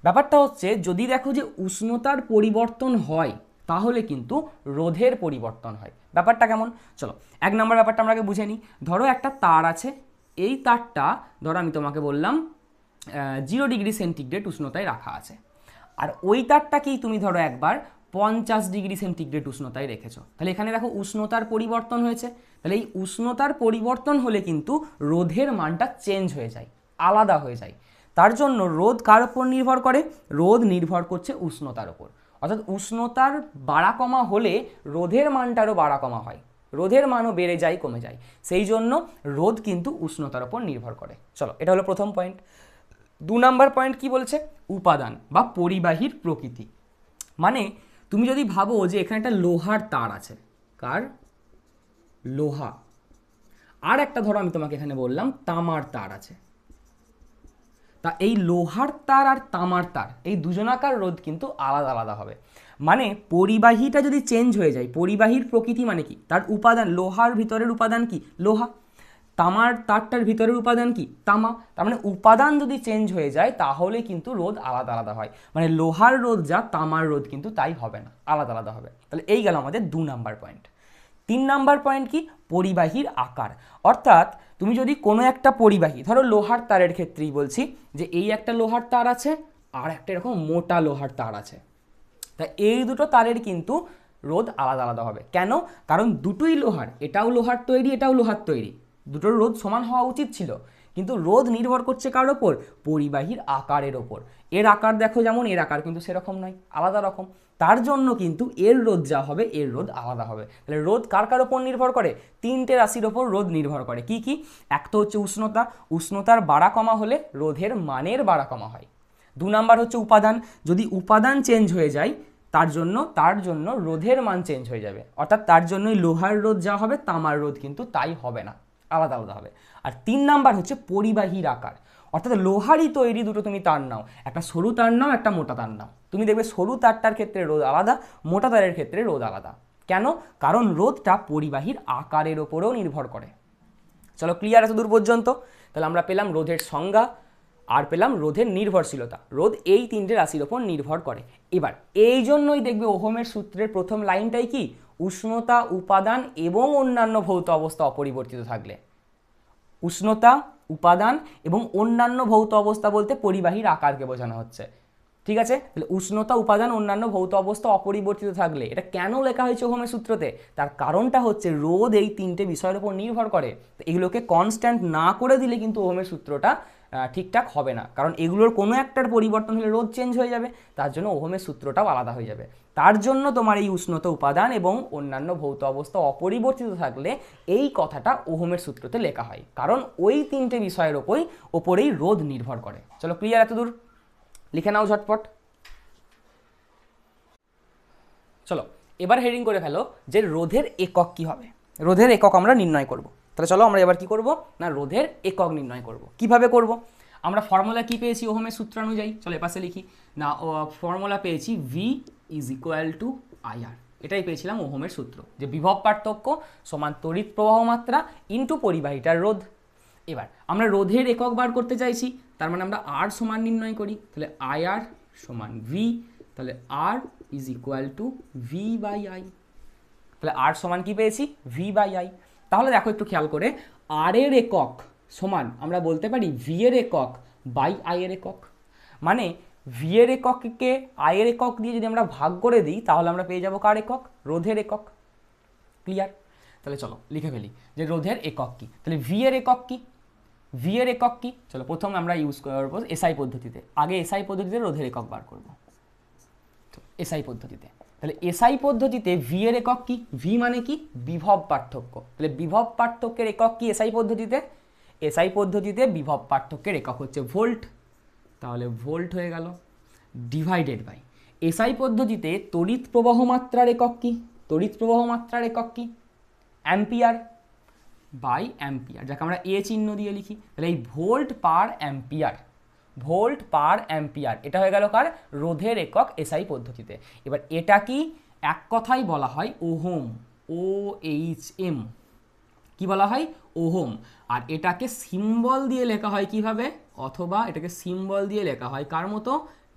ব্যাপারটা হচ্ছে যদি দেখো যে উষ্ণতার পরিবর্তন হয় তাহলে কিন্তু রোধের পরিবর্তন হয়। ব্যাপারটা কেমন? চলো এক নম্বর ব্যাপারটা আমরা আগে বুঝে নিই। ধরো একটা তার আছে, এই তারটা ধরো আমি তোমাকে বললাম 0 ডিগ্রি সেন্টিগ্রেড উষ্ণতায় রাখা আছে, আর ওই তারটাকেই তুমি ধরো একবার 50 ডিগ্রি সেন্টিগ্রেড উষ্ণতায় রেখেছো। তাহলে এখানে দেখো উষ্ণতার পরিবর্তন হয়েছে। তাহলে এই উষ্ণতার পরিবর্তন হলে কিন্তু রোধের মানটা চেঞ্জ হয়ে যায়, আলাদা হয়ে যায়। তার জন্য রোধ কার উপর নির্ভর করে? রোধ নির্ভর করছে উষ্ণতার ওপর। অর্থাৎ উষ্ণতার বাড়া কমা হলে রোধের মানটারও বাড়া কমা হয়, রোধের মানও বেড়ে যায় কমে যায়, সেই জন্য রোধ কিন্তু উষ্ণতার উপর নির্ভর করে। চলো, এটা হলো প্রথম পয়েন্ট। 2 নাম্বার পয়েন্ট কি বলছে? উপাদান বা পরিবাহীর প্রকৃতি। মানে তুমি যদি ভাবো যে এখানে একটা লোহার তার আছে, কার? লোহা। আর একটা ধরো আমি তোমাকে এখানে বললাম তামার তার আছে, তা এই লোহার তার আর তামার তার এই দুজনাকার রোধ কিন্তু আলাদা আলাদা হবে। মানে পরিবাহীটা যদি চেঞ্জ হয়ে যায়, পরিবাহীর প্রকৃতি মানে কি? তার উপাদান, লোহার ভিতরের উপাদান কি? লোহা। তামার তারটার ভিতরের উপাদান কি? তামা। তার মানে উপাদান যদি চেঞ্জ হয়ে যায় তাহলে কিন্তু রোধ আলাদা আলাদা হয়। মানে লোহার রোধ যা, তামার রোধ কিন্তু তাই হবে না, আলাদা আলাদা হবে। তাহলে এই গেল আমাদের 2 নাম্বার পয়েন্ট। 3 নাম্বার পয়েন্ট কি? পরিবাহীর আকার। অর্থাৎ তুমি যদি কোনো একটা পরিবাহী, ধরো লোহার তারের ক্ষেত্রেই বলছি, যে এই একটা লোহার তার আছে আর একটা এরকম মোটা লোহার তার আছে, তা এই দুটো তারের কিন্তু রোধ আলাদা আলাদা হবে। কেন? কারণ দুটোই লোহার, এটাও লোহার তৈরি, এটাও লোহার তৈরি, দুটোর রোধ সমান হওয়া উচিত ছিল, কিন্তু রোধ নির্ভর করছে কার ওপর? পরিবাহীর আকারের ওপর। এর আকার দেখো যেমন, এর আকার কিন্তু সেরকম নয়, আলাদা রকম, তার জন্য কিন্তু এর রোধ যা হবে এর রোধ আলাদা হবে। তাহলে রোধ কার কার ওপর নির্ভর করে? 3টে রাশির ওপর রোধ নির্ভর করে। কি কি? এক তো হচ্ছে উষ্ণতা, উষ্ণতার বাড়া কমা হলে রোধের মানের বাড়া কমা হয়। 2 নাম্বার হচ্ছে উপাদান, যদি উপাদান চেঞ্জ হয়ে যায় তার জন্য রোধের মান চেঞ্জ হয়ে যাবে, অর্থাৎ তার জন্যই লোহার রোধ যা হবে তামার রোধ কিন্তু তাই হবে না, আলাদা আলাদা হবে। আর 3 নাম্বার হচ্ছে পরিবাহীর আকার, অর্থাৎ লোহারই তৈরি দুটো তুমি তার নাও, একটা সরু তার নাও, একটা মোটা তার নাও, তুমি দেখবে সরু তারটার ক্ষেত্রে রোধ আলাদা, মোটা তারের ক্ষেত্রে রোধ আলাদা। কেন? কারণ রোধটা পরিবাহীর আকারের ওপরেও নির্ভর করে। চলো, ক্লিয়ার এত দূর পর্যন্ত? তাহলে আমরা পেলাম রোধের সংজ্ঞা, আর পেলাম রোধের নির্ভরশীলতা। রোধ এই 3টে রাশির ওপর নির্ভর করে। এবার এই জন্যই দেখবে ওহমের সূত্রের প্রথম লাইনটাই কি? উষ্ণতা, উপাদান এবং অন্যান্য ভৌত অবস্থা অপরিবর্তিত থাকলে। উষ্ণতা, উপাদান এবং অন্যান্য ভৌত অবস্থা বলতে পরিবাহীর আকারকে বোঝানো হচ্ছে। ঠিক আছে? তাহলে উষ্ণতা, উপাদান, অন্যান্য ভৌত অবস্থা অপরিবর্তিত থাকলে, এটা কেন লেখা হয়েছে ওহমের সূত্রতে? তার কারণটা হচ্ছে রোধ এই 3টে বিষয়ের উপর নির্ভর করে। তো এগুলোকে কনস্ট্যান্ট না করে দিলে কিন্তু ওহমের সূত্রটা ঠিকঠাক হবে না, কারণ এগুলোর কোনো একটার পরিবর্তন হলে রোধ চেঞ্জ হয়ে যাবে, তার জন্য ওহমের সূত্রটাও আলাদা হয়ে যাবে। তার জন্য তোমার এই উষ্ণতা, উপাদান এবং অন্যান্য ভৌত অবস্থা অপরিবর্তিত থাকলে এই কথাটা ওহমের সূত্রতে লেখা হয়, কারণ ওই 3টে বিষয়ের ওপরেই রোধ নির্ভর করে। চলো, ক্লিয়ার এত দূর? লিখে নাও ঝটপট। চলো, এবার হেডিং করে ফেলো যে রোধের একক কি হবে। রোধের একক আমরা নির্ণয় করব। তাহলে চলো আমরা এবার কি করব না, রোধের একক নির্ণয় করব। কিভাবে করব? আমরা ফর্মুলা কি পেয়েছি ওহমের সূত্র অনুযায়ী? চলো এপাশে লিখি না, ফর্মুলা পেয়েছি V is equal two IR. এটাই পেয়েছিলাম ওহমের সূত্র, যে বিভব পার্থক্য সমান তড়িৎ প্রবাহ মাত্রা ইন্টু পরিবাহীটার রোধ। এবার আমরা রোধের একক বার করতে চাইছি, তার মানে আমরা আর সমান নির্ণয় করি। তাহলে আইআর সমান ভি, তাহলে R is equal to V by I. তাহলে আর সমান কি পেয়েছি? V by I. তাহলে দেখো একটু খেয়াল করে, আর এর একক সমান আমরা বলতে পারি ভি এর একক বাই আই এর একক। মানে ভি এর এককে আই এর একক দিয়ে যদি আমরা ভাগ করে দিই তাহলে আমরা পেয়ে যাবো কার একক? রোধের একক। ক্লিয়ার? তাহলে চলো লিখে ফেলি যে রোধের একক কি। তাহলে ভি এর একক কি? ভি এর একক কি? চলো প্রথম আমরা ইউজ করবো এসআই পদ্ধতিতে। আগে এসআই পদ্ধতিতে রোধের একক বার করবো, এসআই পদ্ধতিতে। তাহলে এসআই পদ্ধতিতে ভি এর একক কি? ভি মানে কি? বিভব পার্থক্য। তাহলে বিভব পার্থক্যের একক কি এসআই পদ্ধতিতে? এসআই পদ্ধতিতে বিভব পার্থক্যের একক হচ্ছে ভোল্ট। তাহলে ভোল্ট হয়ে গেল, ডিভাইডেড বাই এসআই পদ্ধতিতে তড়িৎ প্রবাহ মাত্রার একক কি? তড়িৎ প্রবাহ মাত্রার একক কি? অ্যাম্পিয়ার বাই অ্যাম্পিয়ার, যাকে আমরা এ চিহ্ন দিয়ে লিখি। তাহলে এই volt per ampere, volt per ampere, এটা হয়ে গেল কার? রোধের একক এসআই পদ্ধতিতে। এবার এটা কি? এক কথাই বলা হয় ওহম, ও এইচ এম। কি বলা হয়? ওহম। আর এটাকে সিম্বল দিয়ে লেখা হয় কিভাবে? অথবা এটাকে সিম্বল দিয়ে লেখা হয় কার মতো?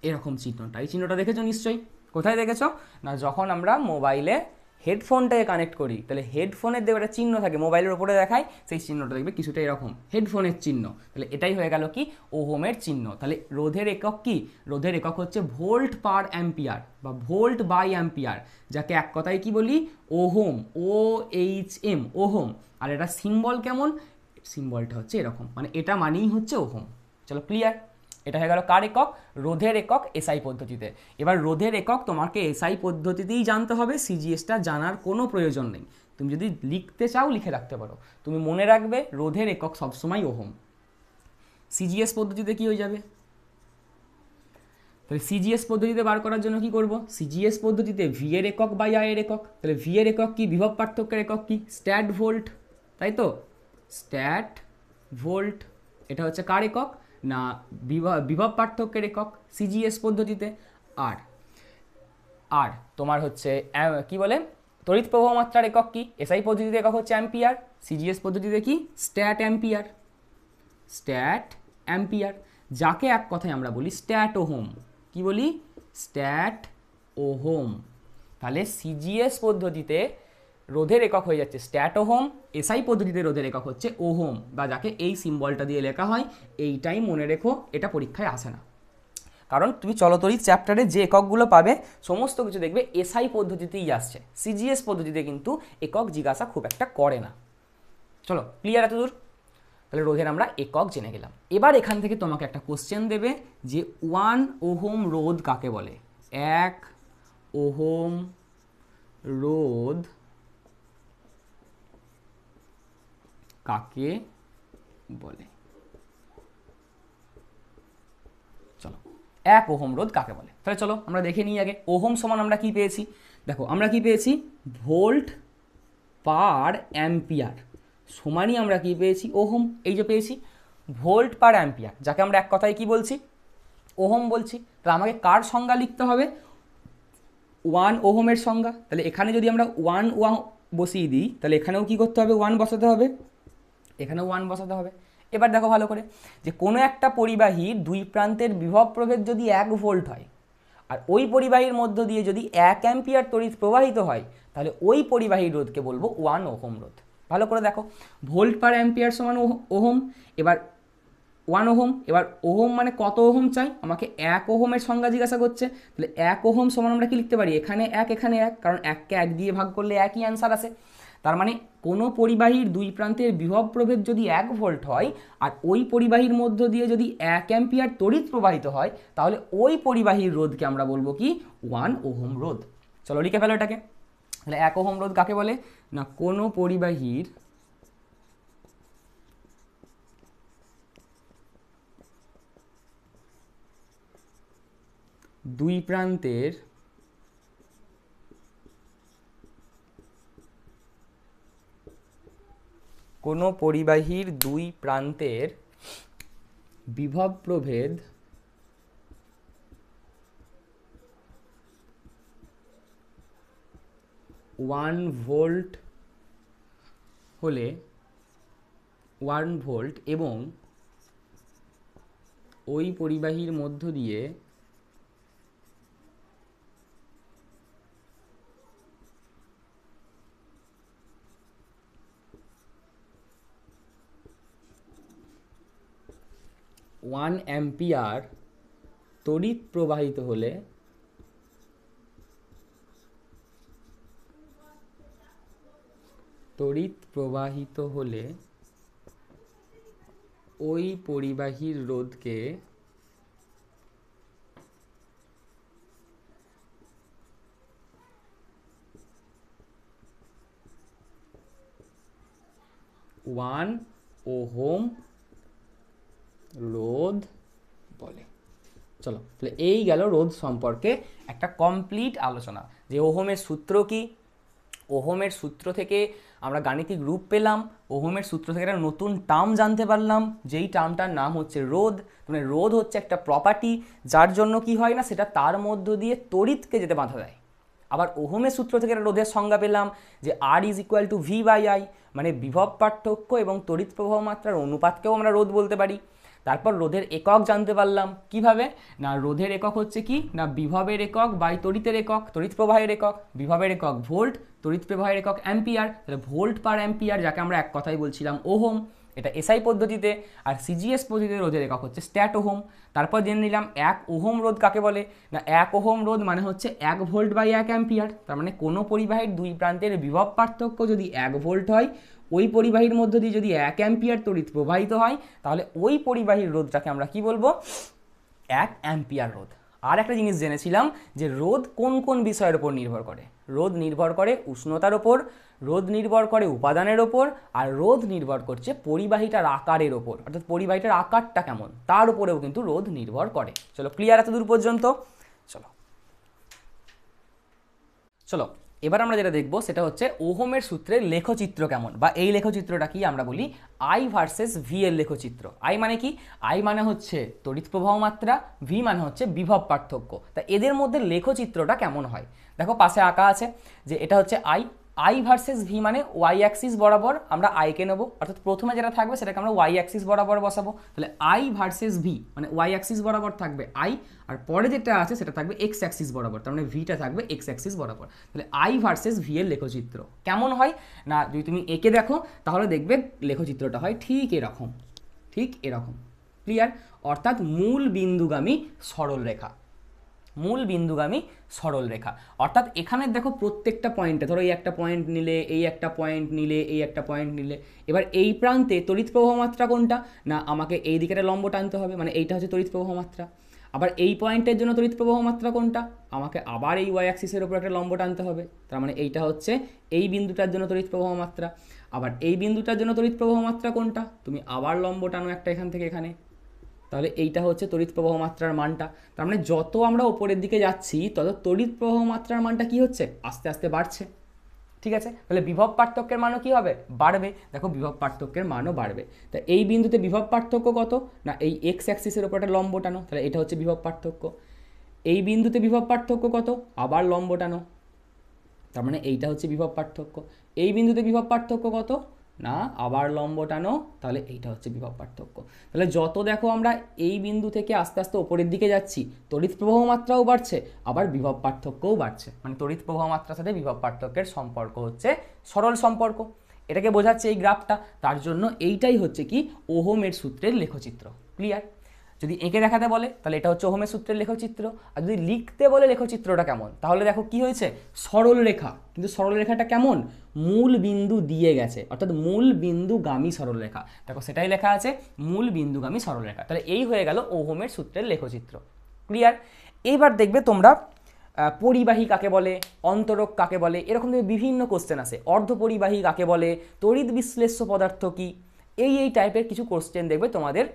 এরকম চিহ্নটা। এই চিহ্নটা দেখেছো নিশ্চয়ই? কোথায় দেখেছো না, যখন আমরা মোবাইলে হেডফোনটাকে কানেক্ট করি তাহলে হেডফোনের দেখবে একটা চিহ্ন থাকে, মোবাইলের ওপরে দেখায়, সেই চিহ্নটা দেখবে কিছুটা এরকম, হেডফোনের চিহ্ন। তাহলে এটাই হয়ে গেল কি? ওহমের চিহ্ন। তাহলে রোধের একক কি? রোধের একক হচ্ছে ভোল্ট পার অ্যাম্পিয়ার বা ভোল্ট বাই অ্যাম্পিয়ার, যাকে এক কথায় কি বলি? Ohm, O H M, ohm. আর এটা সিম্বল কেমন? সিম্বলটা হচ্ছে এরকম, মানে এটা মানেই হচ্ছে ওহম। চলো ক্লিয়ার? এটা হয়ে গেল কার একক? রোধের একক এসআই পদ্ধতিতে। এবার রোধের একক তোমাকে এসআই পদ্ধতিতেই জানতে হবে, সিজিএসটা জানার কোনো প্রয়োজন নেই। তুমি যদি লিখতে চাও লিখে রাখতে পারো। তুমি মনে রাখবে রোধের একক সবসময় ওহম। সিজিএস পদ্ধতিতে কি হয়ে যাবে? তাহলে সিজিএস পদ্ধতিতে বার করার জন্য কি করব? সিজিএস পদ্ধতিতে ভি এর একক বাই আই এর একক। তাহলে ভি এর একক কি? বিভব পার্থক্যের একক কি? স্ট্যাট ভোল্ট, তাই তো? Stat volt. এটা হচ্ছে কার একক? না বিভব পার্থক্যের একক সিজিএস পদ্ধতিতে। আর আর তোমার হচ্ছে কি বলে, তড়িৎ প্রবাহ মাত্রার একক কি? এসআই পদ্ধতিতে একক হচ্ছে অ্যাম্পিয়ার, সিজিএস পদ্ধতিতে কি? Stat ampere. স্ট্যাট অ্যাম্পিয়ার, যাকে এক কথায় আমরা বলি স্ট্যাট ওহম। কি বলি? Stat ohm. তাহলে সিজিএস পদ্ধতিতে রোধের একক হয়ে যাচ্ছে স্ট্যাট ওহম, এসআই পদ্ধতিতে রোধের একক হচ্ছে ওহম, বা যাকে এই সিম্বলটা দিয়ে লেখা হয়। এইটাই মনে রেখো, এটা পরীক্ষায় আসে না। কারণ তুমি চলতড়িৎ চ্যাপ্টারে যে এককগুলো পাবে সমস্ত কিছু দেখবে এসআই পদ্ধতিতেই আসছে, সিজিএস পদ্ধতিতে কিন্তু একক জিজ্ঞাসা খুব একটা করে না। চলো, ক্লিয়ার এতদূর? তাহলে রোধের আমরা একক জেনে গেলাম। এবার এখান থেকে তোমাকে একটা কোশ্চেন দেবে যে 1 ওহম রোধ কাকে বলে? 1 ওহম রোধ কাকে বলে? চলো, 1 ওহম রোধ কাকে বলে? তাহলে চলো আমরা দেখে নিই আগে। ওহম সমান আমরা কি পেয়েছি? দেখো আমরা কি পেয়েছি? ভোল্ট পার অ্যাম্পিয়ার সমানই আমরা কি পেয়েছি? ওহম। এই যে পেয়েছি ভোল্ট পার অ্যাম্পিয়ার, যাকে আমরা এক কথায় কি বলছি? ওহম বলছি। তাহলে আমাকে কার সংজ্ঞা লিখতে হবে? 1 ওহমের সংজ্ঞা। তাহলে এখানে যদি আমরা 1 বসিয়ে দিই, তাহলে এখানেও কি করতে হবে? 1 বসাতে হবে, এখানেও 1 বসাতে হবে। এবার দেখো ভালো করে, যে কোনো একটা পরিবাহীর দুই প্রান্তের বিভব প্রভেদ যদি 1 ভোল্ট হয়, আর ওই পরিবাহীর মধ্য দিয়ে যদি 1 অ্যাম্পিয়ার তড়িৎ প্রবাহিত হয়, তাহলে ওই পরিবাহীর রোধকে বলবো 1 ওহম রোধ। ভালো করে দেখো, ভোল্ট পার অ্যাম্পিয়ার সমান ওহম, এবার 1 ওহম। এবার ওহম মানে কত ওহম চাই? আমাকে 1 ওহমের সংজ্ঞা জিজ্ঞাসা করছে। তাহলে 1 ওহম সমান আমরা কি লিখতে পারি? এখানে 1 এখানে 1, কারণ 1কে 1 দিয়ে ভাগ করলে একই অ্যান্সার আসে। তার মানে কোনো পরিবাহীর দুই প্রান্তের বিভব প্রভেদ যদি 1 ভোল্ট হয়, আর ওই পরিবাহীর মধ্য দিয়ে যদি 1 অ্যাম্পিয়ার তড়িৎ প্রবাহিত হয়, তাহলে ওই পরিবাহীর রোধকে আমরা বলবো কি? 1 ওহম রোধ। চলো লিখে ফেলো এটাকে। তাহলে 1 ওহম রোধ কাকে বলে? না কোনো পরিবাহীর দুই প্রান্তের কোনো পরিবাহীর দুই প্রান্তের বিভব প্রভেদ 1 ভোল্ট হলে 1 ভোল্ট এবং ওই পরিবাহীর মধ্য দিয়ে 1 অ্যাম্পিয়ার তড়িৎ প্রবাহিত হলে ওই পরিবাহীর রোধকে 1 ওহম রোধ বলে। চলো, তাহলে এই গেল রোধ সম্পর্কে একটা কমপ্লিট আলোচনা। যে ওহমের সূত্র কি, ওহমের সূত্র থেকে আমরা গাণিতিক রূপ পেলাম, ওহমের সূত্র থেকে একটা নতুন টার্ম জানতে পারলাম, যেই টার্মটার নাম হচ্ছে রোধ। মানে রোধ হচ্ছে একটা প্রপার্টি, যার জন্য কি হয় না, সেটা তার মধ্য দিয়ে তড়িৎকে যেতে বাধা দেয়। আবার ওহমের সূত্র থেকে একটা রোধের সংজ্ঞা পেলাম যে R is equal to V by I, মানে বিভব পার্থক্য এবং তড়িৎ প্রবাহ মাত্রার অনুপাতকেও আমরা রোধ বলতে পারি। তারপর রোধের একক জানতে পারলাম কিভাবে, না রোধের একক হচ্ছে কি না বিভবের একক বাই তড়িতের একক, তড়িৎ প্রবাহের একক, বিভবের একক ভোল্ট, তড়িৎ প্রবাহের একক অ্যাম্পিয়ার। তাহলে ভোল্ট পার অ্যাম্পিয়ার, যাকে আমরা এক কথাই বলছিলাম ওহম, এটা এসআই পদ্ধতিতে। আর সিজিএস পদ্ধতিতে রোধের একক হচ্ছে স্ট্যাট ওহম। তারপর জেনে নিলাম 1 ওহম রোধ কাকে বলে, না 1 ওহম রোধ মানে হচ্ছে 1 ভোল্ট বাই 1 অ্যাম্পিয়ার। তার মানে কোনো পরিবাহীর দুই প্রান্তের বিভব পার্থক্য যদি 1 ভোল্ট হয়, ওই পরিবাহীর মধ্য দিয়ে যদি 1 অ্যাম্পিয়ার তড়িৎ প্রবাহিত হয়, তাহলে ওই পরিবাহীর রোধটাকে আমরা কি বলবো? 1 অ্যাম্পিয়ার রোধ। আর একটা জিনিস জেনেছিলাম যে রোধ কোন কোন বিষয়ের উপর নির্ভর করে। রোধ নির্ভর করে উষ্ণতার ওপর, রোধ নির্ভর করে উপাদানের ওপর, আর রোধ নির্ভর করছে পরিবাহীটার আকারের ওপর, অর্থাৎ পরিবাহীটার আকারটা কেমন তার উপরেও কিন্তু রোধ নির্ভর করে। চলো ক্লিয়ার এত দূর পর্যন্ত? চলো চলো এবার আমরা যেটা দেখবো সেটা হচ্ছে ওহমের সূত্রের লেখচিত্র কেমন, বা এই লেখচিত্রটা কি আমরা বলি আই ভার্সেস ভি এর লেখচিত্র। আই মানে কি? আই মানে হচ্ছে তড়িৎ প্রবাহ মাত্রা, ভি মানে হচ্ছে বিভব পার্থক্য। তা এদের মধ্যে লেখচিত্রটা কেমন হয় দেখো, পাশে আঁকা আছে যে এটা হচ্ছে আই। আই ভার্সেস ভি মানে ওয়াই অ্যাক্সিস বরাবর আমরা আইকে নেবো, অর্থাৎ প্রথমে যেটা থাকবে সেটাকে আমরা ওয়াই অ্যাক্সিস বরাবর বসাবো। তাহলে আই ভার্সেস ভি মানে ওয়াই অ্যাক্সিস বরাবর থাকবে আই, আর পরে যেটা আছে সেটা থাকবে এক্স অ্যাক্সিস বরাবর, তার মানে ভিটা থাকবে এক্স অ্যাক্সিস বরাবর। তাহলে আই ভার্সেস ভি এর লেখচিত্র কেমন হয় না, যদি তুমি এঁকে দেখো তাহলে দেখবে লেখচিত্রটা হয় ঠিক এরকম, ঠিক এরকম। ক্লিয়ার? অর্থাৎ মূল বিন্দুগামী সরল রেখা, মূল বিন্দুগামী সরল রেখা। অর্থাৎ এখানে দেখো প্রত্যেকটা পয়েন্টে, ধরো এই একটা পয়েন্ট নিলে, এই একটা পয়েন্ট নিলে, এই একটা পয়েন্ট নিলে, এবার এই প্রান্তে তড়িৎ প্রবাহ মাত্রা কোনটা না, আমাকে এই দিকে একটা লম্ব টানতে হবে, মানে এইটা হচ্ছে তড়িৎ প্রবাহ মাত্রা। আবার এই পয়েন্টের জন্য তড়িৎ প্রবাহ মাত্রা কোনটা, আমাকে আবার এই ওয়াই অ্যাক্সিসের উপর একটা লম্ব টানতে হবে, তার মানে এইটা হচ্ছে এই বিন্দুটার জন্য তড়িৎ প্রবাহ মাত্রা। আবার এই বিন্দুটার জন্য তড়িৎ প্রবাহ মাত্রা কোনটা, তুমি আবার লম্ব টানো একটা এখান থেকে এখানে, তাহলে এইটা হচ্ছে তড়িৎ প্রবাহ মাত্রার মানটা। তার মানে যত আমরা ওপরের দিকে যাচ্ছি তত তড়িৎ প্রবাহ মাত্রার মানটা কি হচ্ছে, আস্তে আস্তে বাড়ছে। ঠিক আছে? তাহলে বিভব পার্থক্যের মানও কী হবে, বাড়বে। দেখো বিভব পার্থক্যের মানও বাড়বে। তা এই বিন্দুতে বিভব পার্থক্য কত না, এই এক্স অ্যাক্সিসের ওপর একটা লম্ব টানো, তাহলে এটা হচ্ছে বিভব পার্থক্য। এই বিন্দুতে বিভব পার্থক্য কত, আবার লম্ব টানো, তার মানে এইটা হচ্ছে বিভব পার্থক্য। এই বিন্দুতে বিভব পার্থক্য কত না, আবার লম্ব টানো, তাহলে এইটা হচ্ছে বিভব পার্থক্য। তাহলে যত দেখো আমরা এই বিন্দু থেকে আস্তে আস্তে ওপরের দিকে যাচ্ছি, তড়িৎ প্রবাহ মাত্রাও বাড়ছে, আবার বিভব পার্থক্যও বাড়ছে। মানে তড়িৎ প্রবাহ মাত্রার সাথে বিভব পার্থক্যের সম্পর্ক হচ্ছে সরল সম্পর্ক। এটাকে বোঝাচ্ছে এই গ্রাফটা। তার জন্য এইটাই হচ্ছে কি ওহমের সূত্রের লেখচিত্র। ক্লিয়ার? যদি এঁকে দেখাতে বলে তাহলে এটা হচ্ছে ওহমের সূত্রের লেখচিত্র, আর যদি লিখতে বলে লেখচিত্রটা কেমন, তাহলে দেখো কি হয়েছে, সরল রেখা। কিন্তু সরল রেখাটা কেমন, মূল বিন্দু দিয়ে গেছে, অর্থাৎ মূল বিন্দুগামী সরল রেখা। দেখো সেটাই লেখা আছে মূল বিন্দুগামী সরল রেখা। তাহলে এই হয়ে গেল ওহমের সূত্রের লেখচিত্র। ক্লিয়ার? এইবার দেখবে তোমরা পরিবাহী কাকে বলে, অন্তরক কাকে বলে, এরকম বিভিন্ন কোশ্চেন আছে। অর্ধপরিবাহী কাকে বলে, তড়িৎ বিশ্লেষ্য পদার্থ কি, এই টাইপের কিছু কোশ্চেন দেখবে তোমাদের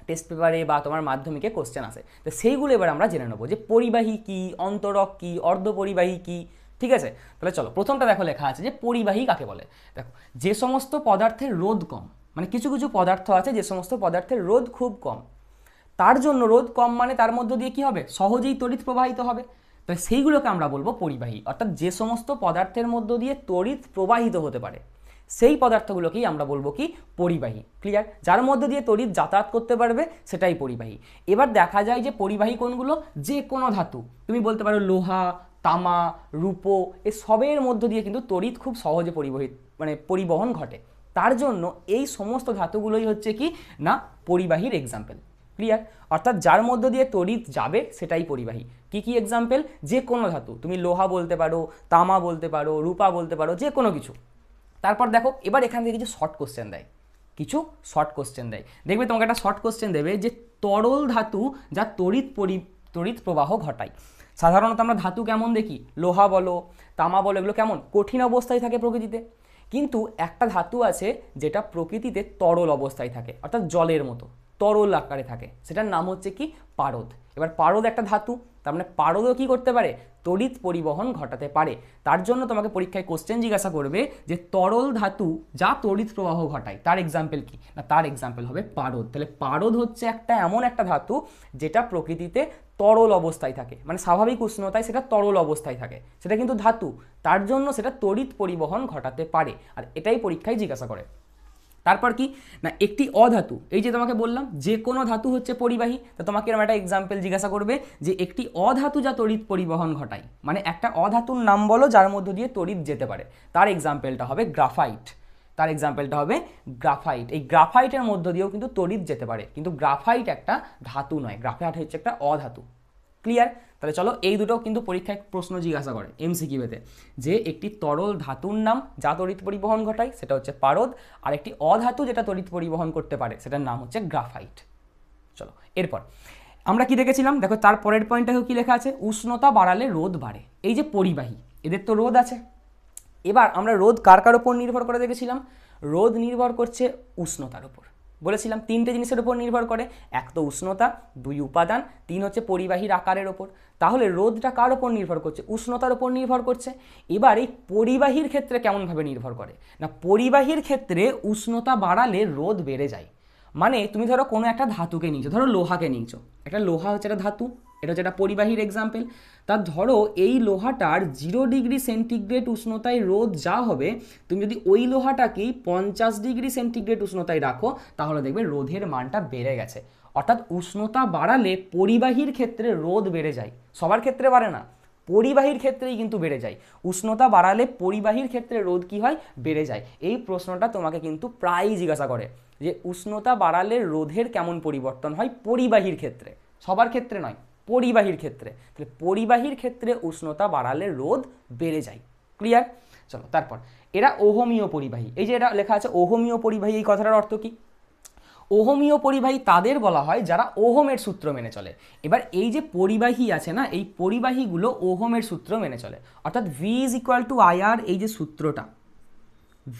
টেস্ট পেপারে বা তোমার মাধ্যমিকে কোশ্চেন আসে। তো সেইগুলো এবার আমরা জেনে নেবো যে পরিবাহী কি, অন্তরক কি, অর্ধপরিবাহী কি। ঠিক আছে? তাহলে চলো প্রথমটা দেখো লেখা আছে যে পরিবাহী কাকে বলে। দেখো যে সমস্ত পদার্থের রোধ কম, মানে কিছু কিছু পদার্থ আছে যে সমস্ত পদার্থের রোধ খুব কম, তার জন্য রোধ কম মানে তার মধ্য দিয়ে কি হবে, সহজেই তড়িৎ প্রবাহিত হবে। তাহলে সেইগুলোকে আমরা বলবো পরিবাহী। অর্থাৎ যে সমস্ত পদার্থের মধ্য দিয়ে তড়িৎ প্রবাহিত হতে পারে সেই পদার্থগুলোকেই আমরা বলবো কি পরিবাহী। ক্লিয়ার? যার মধ্যে দিয়ে তড়িৎ যাতায়াত করতে পারবে সেটাই পরিবাহী। এবার দেখা যায় যে পরিবাহী কোনগুলো, যে কোনো ধাতু, তুমি বলতে পারো লোহা, তামা, রূপো, এ সবের মধ্য দিয়ে কিন্তু তড়িৎ খুব সহজে পরিবহন ঘটে। তার জন্য এই সমস্ত ধাতুগুলোই হচ্ছে কি না পরিবাহীর এক্সাম্পল। ক্লিয়ার? অর্থাৎ যার মধ্য দিয়ে তড়িৎ যাবে সেটাই পরিবাহী। কি কি এক্সাম্পল, যে কোনো ধাতু, তুমি লোহা বলতে পারো, তামা বলতে পারো, রূপা বলতে পারো, যে কোনো কিছু। তারপর দেখো এবার এখান থেকে কিছু শর্ট কোশ্চেন দেয়, কিছু শর্ট কোশ্চেন দেয়। দেখবে তোমাকে একটা শর্ট কোশ্চেন দেবে যে তরল ধাতু যা তড়িৎ প্রবাহ ঘটায়। সাধারণত আমরা ধাতু কেমন দেখি, লোহা বলো, তামা বলো, এগুলো কেমন কঠিন অবস্থায় থাকে প্রকৃতিতে। কিন্তু একটা ধাতু আছে যেটা প্রকৃতিতে তরল অবস্থায় থাকে, অর্থাৎ জলের মতো তরল আকারে থাকে, সেটার নাম হচ্ছে কি পারদ। এবার পারদ একটা ধাতু, তার মানে পারদও কি করতে পারে, তড়িৎ পরিবহন ঘটাতে পারে। তার জন্য তোমাকে পরীক্ষায় কোশ্চেন জিজ্ঞাসা করবে যে তরল ধাতু যা তড়িৎ প্রবাহ ঘটায় তার এক্সাম্পল কি না, তার এক্সাম্পল হবে পারদ। তাহলে পারদ হচ্ছে এমন একটা ধাতু যেটা প্রকৃতিতে তরল অবস্থায় থাকে, মানে স্বাভাবিক উষ্ণতায় সেটা তরল অবস্থায় থাকে, সেটা কিন্তু ধাতু, তার জন্য সেটা তড়িৎ পরিবহন ঘটাতে পারে। আর এটাই পরীক্ষায় জিজ্ঞাসা করে। তারপর কি না একটি অধাতু, এই যে তোমাকে বললাম যে কোনো ধাতু হচ্ছে পরিবাহী, তো তোমাকে এরকম একটা এক্সাম্পল জিজ্ঞাসা করবে যে একটি অধাতু যা তড়িৎ পরিবহন ঘটায়, মানে একটা অধাতুর নাম বলো যার মধ্য দিয়ে তড়িৎ যেতে পারে, তার এক্সাম্পলটা হবে গ্রাফাইট। তার এক্সাম্পলটা হবে গ্রাফাইট। এই গ্রাফাইটের মধ্য দিয়েও কিন্তু তড়িৎ যেতে পারে, কিন্তু গ্রাফাইট একটা ধাতু নয়, গ্রাফাইট হচ্ছে একটা অধাতু। ক্লিয়ার? তাহলে চলো এই দুটো কিন্তু পরীক্ষায় প্রশ্ন জিজ্ঞাসা করে এমসিকিউতে, যে একটি তরল ধাতুর নাম যা তড়িৎ পরিবহন ঘটায় সেটা হচ্ছে পারদ, আর একটি অধাতু যেটা তড়িৎ পরিবহন করতে পারে সেটার নাম হচ্ছে গ্রাফাইট। চলো এরপর আমরা কি দেখেছিলাম, দেখো তার পরের পয়েন্টটাও কি লেখা আছে, উষ্ণতা বাড়ালে রোধ বাড়ে। এই যে পরিবাহী, এদের তো রোধ আছে। এবার আমরা রোধ কার কার ওপর নির্ভর করে দেখেছিলাম, রোধ নির্ভর করছে উষ্ণতার উপর। বলেছিলাম তিনটে জিনিসের উপর নির্ভর করে, এক তো উষ্ণতা, দুই উপাদান, তিন হচ্ছে পরিবাহীর আকারের ওপর। তাহলে রোধটা কার ওপর নির্ভর করছে, উষ্ণতার ওপর নির্ভর করছে। এবার এই পরিবাহীর ক্ষেত্রে কেমনভাবে নির্ভর করে না, পরিবাহীর ক্ষেত্রে উষ্ণতা বাড়ালে রোধ বেড়ে যায়। মানে তুমি ধরো কোনো একটা ধাতুকে নিয়েছো, ধরো লোহাকে নিয়েছো, একটা লোহা হচ্ছে একটা ধাতু, এটা হচ্ছে একটা পরিবাহীর এক্সাম্পল। তা ধরো এই লোহাটার 0 ডিগ্রি সেন্টিগ্রেড উষ্ণতায় রোধ যা হবে, তুমি যদি ওই লোহাটাকেই 50 ডিগ্রি সেন্টিগ্রেড উষ্ণতায় রাখো, তাহলে দেখবে রোধের মানটা বেড়ে গেছে। অর্থাৎ উষ্ণতা বাড়ালে পরিবাহীর ক্ষেত্রে রোধ বেড়ে যায়, সবার ক্ষেত্রে বাড়ে না, পরিবাহীর ক্ষেত্রেই কিন্তু বেড়ে যায়। উষ্ণতা বাড়ালে পরিবাহীর ক্ষেত্রে রোধ কি হয়, বেড়ে যায়। এই প্রশ্নটা তোমাকে কিন্তু প্রায়ই জিজ্ঞাসা করে যে উষ্ণতা বাড়ালে রোধের কেমন পরিবর্তন হয় পরিবাহীর ক্ষেত্রে, সবার ক্ষেত্রে নয়, পরিবাহীর ক্ষেত্রে। তাহলে পরিবাহীর ক্ষেত্রে উষ্ণতা বাড়ালে রোধ বেড়ে যায়। ক্লিয়ার? চলো তারপর এরা ওহমীয় পরিবাহী। এই যে এটা লেখা আছে ওহমীয় পরিবাহী, এই কথাটার অর্থ কি, ওহমীয় পরিবাহী তাদের বলা হয় যারা ওহমের সূত্র মেনে চলে। এবার এই যে পরিবাহী আছে না, এই পরিবাহীগুলো ওহমের সূত্র মেনে চলে। অর্থাৎ V is equal two IR, এই যে সূত্রটা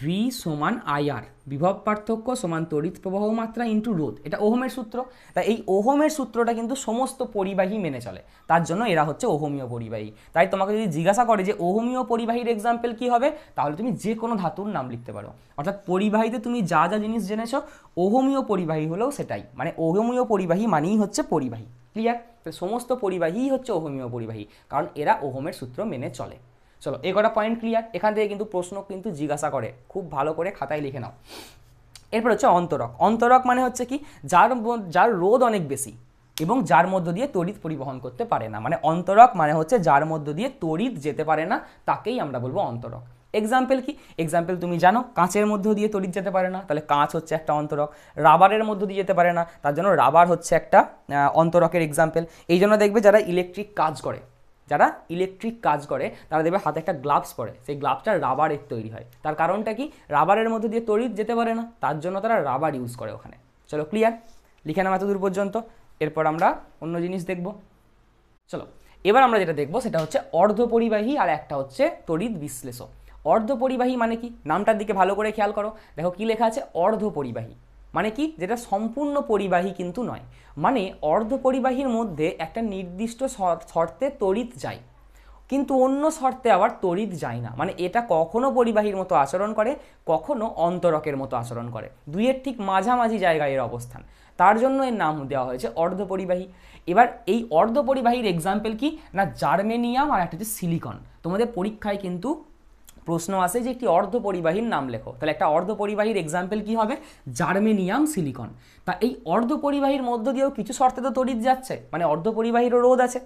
ভি সমান আইআর, বিভব পার্থক্য সমান তড়িৎ প্রবাহ মাত্রা ইন্টু রোধ, এটা ওহমের সূত্র। তাই এই ওহমের সূত্রটা কিন্তু সমস্ত পরিবাহী মেনে চলে, তার জন্য এরা হচ্ছে ওহমীয় পরিবাহী। তাই তোমাকে যদি জিজ্ঞাসা করে যে ওহমীয় পরিবাহীর এক্সাম্পল কি হবে, তাহলে তুমি যে কোনো ধাতুর নাম লিখতে পারো। অর্থাৎ পরিবাহীতে তুমি যা যা জিনিস জেনেছো, ওহমীয় পরিবাহী হলেও সেটাই, মানে ওহমীয় পরিবাহী মানেই হচ্ছে পরিবাহী। ক্লিয়ার? তো সমস্ত পরিবাহীই হচ্ছে ওহমীয় পরিবাহী, কারণ এরা ওহমের সূত্র মেনে চলে। চলো এই কটা পয়েন্ট ক্লিয়ার। এখান থেকে কিন্তু প্রশ্ন কিন্তু জিজ্ঞাসা করে, খুব ভালো করে খাতায় লিখে নাও। এরপর হচ্ছে অন্তরক। অন্তরক মানে হচ্ছে কি, যার রোধ অনেক বেশি এবং যার মধ্য দিয়ে তড়িৎ পরিবহন করতে পারে না। মানে অন্তরক মানে হচ্ছে যার মধ্য দিয়ে তড়িৎ যেতে পারে না, তাকেই আমরা বলবো অন্তরক। এক্সাম্পল কি, এক্সাম্পল তুমি জানো, কাঁচের মধ্য দিয়ে তড়িৎ যেতে পারে না, তাহলে কাঁচ হচ্ছে একটা অন্তরক। রাবারের মধ্য দিয়ে যেতে পারে না, তার জন্য রাবার হচ্ছে একটা অন্তরকের এক্সাম্পল। এই জন্য দেখবে যারা ইলেকট্রিক কাজ করে তারা দেখবে হাতে একটা গ্লাভস পরে, সেই গ্লাভসটা রাবারের তৈরি হয়। তার কারণটা কি, রাবারের মধ্যে দিয়ে তড়িৎ যেতে পারে না, তার জন্য তারা রাবার ইউজ করে ওখানে। চলো ক্লিয়ার, লিখে নাও এতদূর পর্যন্ত। এরপর আমরা অন্য জিনিস দেখব। চলো এবার আমরা যেটা দেখবো সেটা হচ্ছে অর্ধপরিবাহী আর একটা হচ্ছে তড়িৎ বিশ্লেষক। অর্ধপরিবাহী মানে কি, নামটার দিকে ভালো করে খেয়াল করো, দেখো কি লেখা আছে, অর্ধপরিবাহী মানে কি, যেটা সম্পূর্ণ পরিবাহী কিন্তু নয়। মানে অর্ধপরিবাহীর মধ্যে একটা নির্দিষ্ট শর্তে তড়িৎ যায়, কিন্তু অন্য শর্তে আবার তড়িৎ যায় না। মানে এটা কখনো পরিবাহীর মতো আচরণ করে, কখনো অন্তরকের মতো আচরণ করে, দুইয়ের ঠিক মাঝামাঝি জায়গায় এর অবস্থান, তার জন্য এর নাম দেওয়া হয়েছে অর্ধপরিবাহী। এবার এই অর্ধপরিবাহীর এক্সাম্পল কি না, জার্মেনিয়াম আর একটা হচ্ছে সিলিকন। তোমাদের পরীক্ষায় কিন্তু প্রশ্ন আসে যে একটি অর্ধপরিবাহীর নাম লেখো, তাহলে একটা অর্ধপরিবাহীর এক্সাম্পল কি হবে, জার্মেনিয়াম, সিলিকন। তা এই অর্ধপরিবাহীর মধ্য দিয়েও কিছু শর্তে তো তড়িৎ যাচ্ছে, মানে অর্ধপরিবাহীরও রোধ আছে।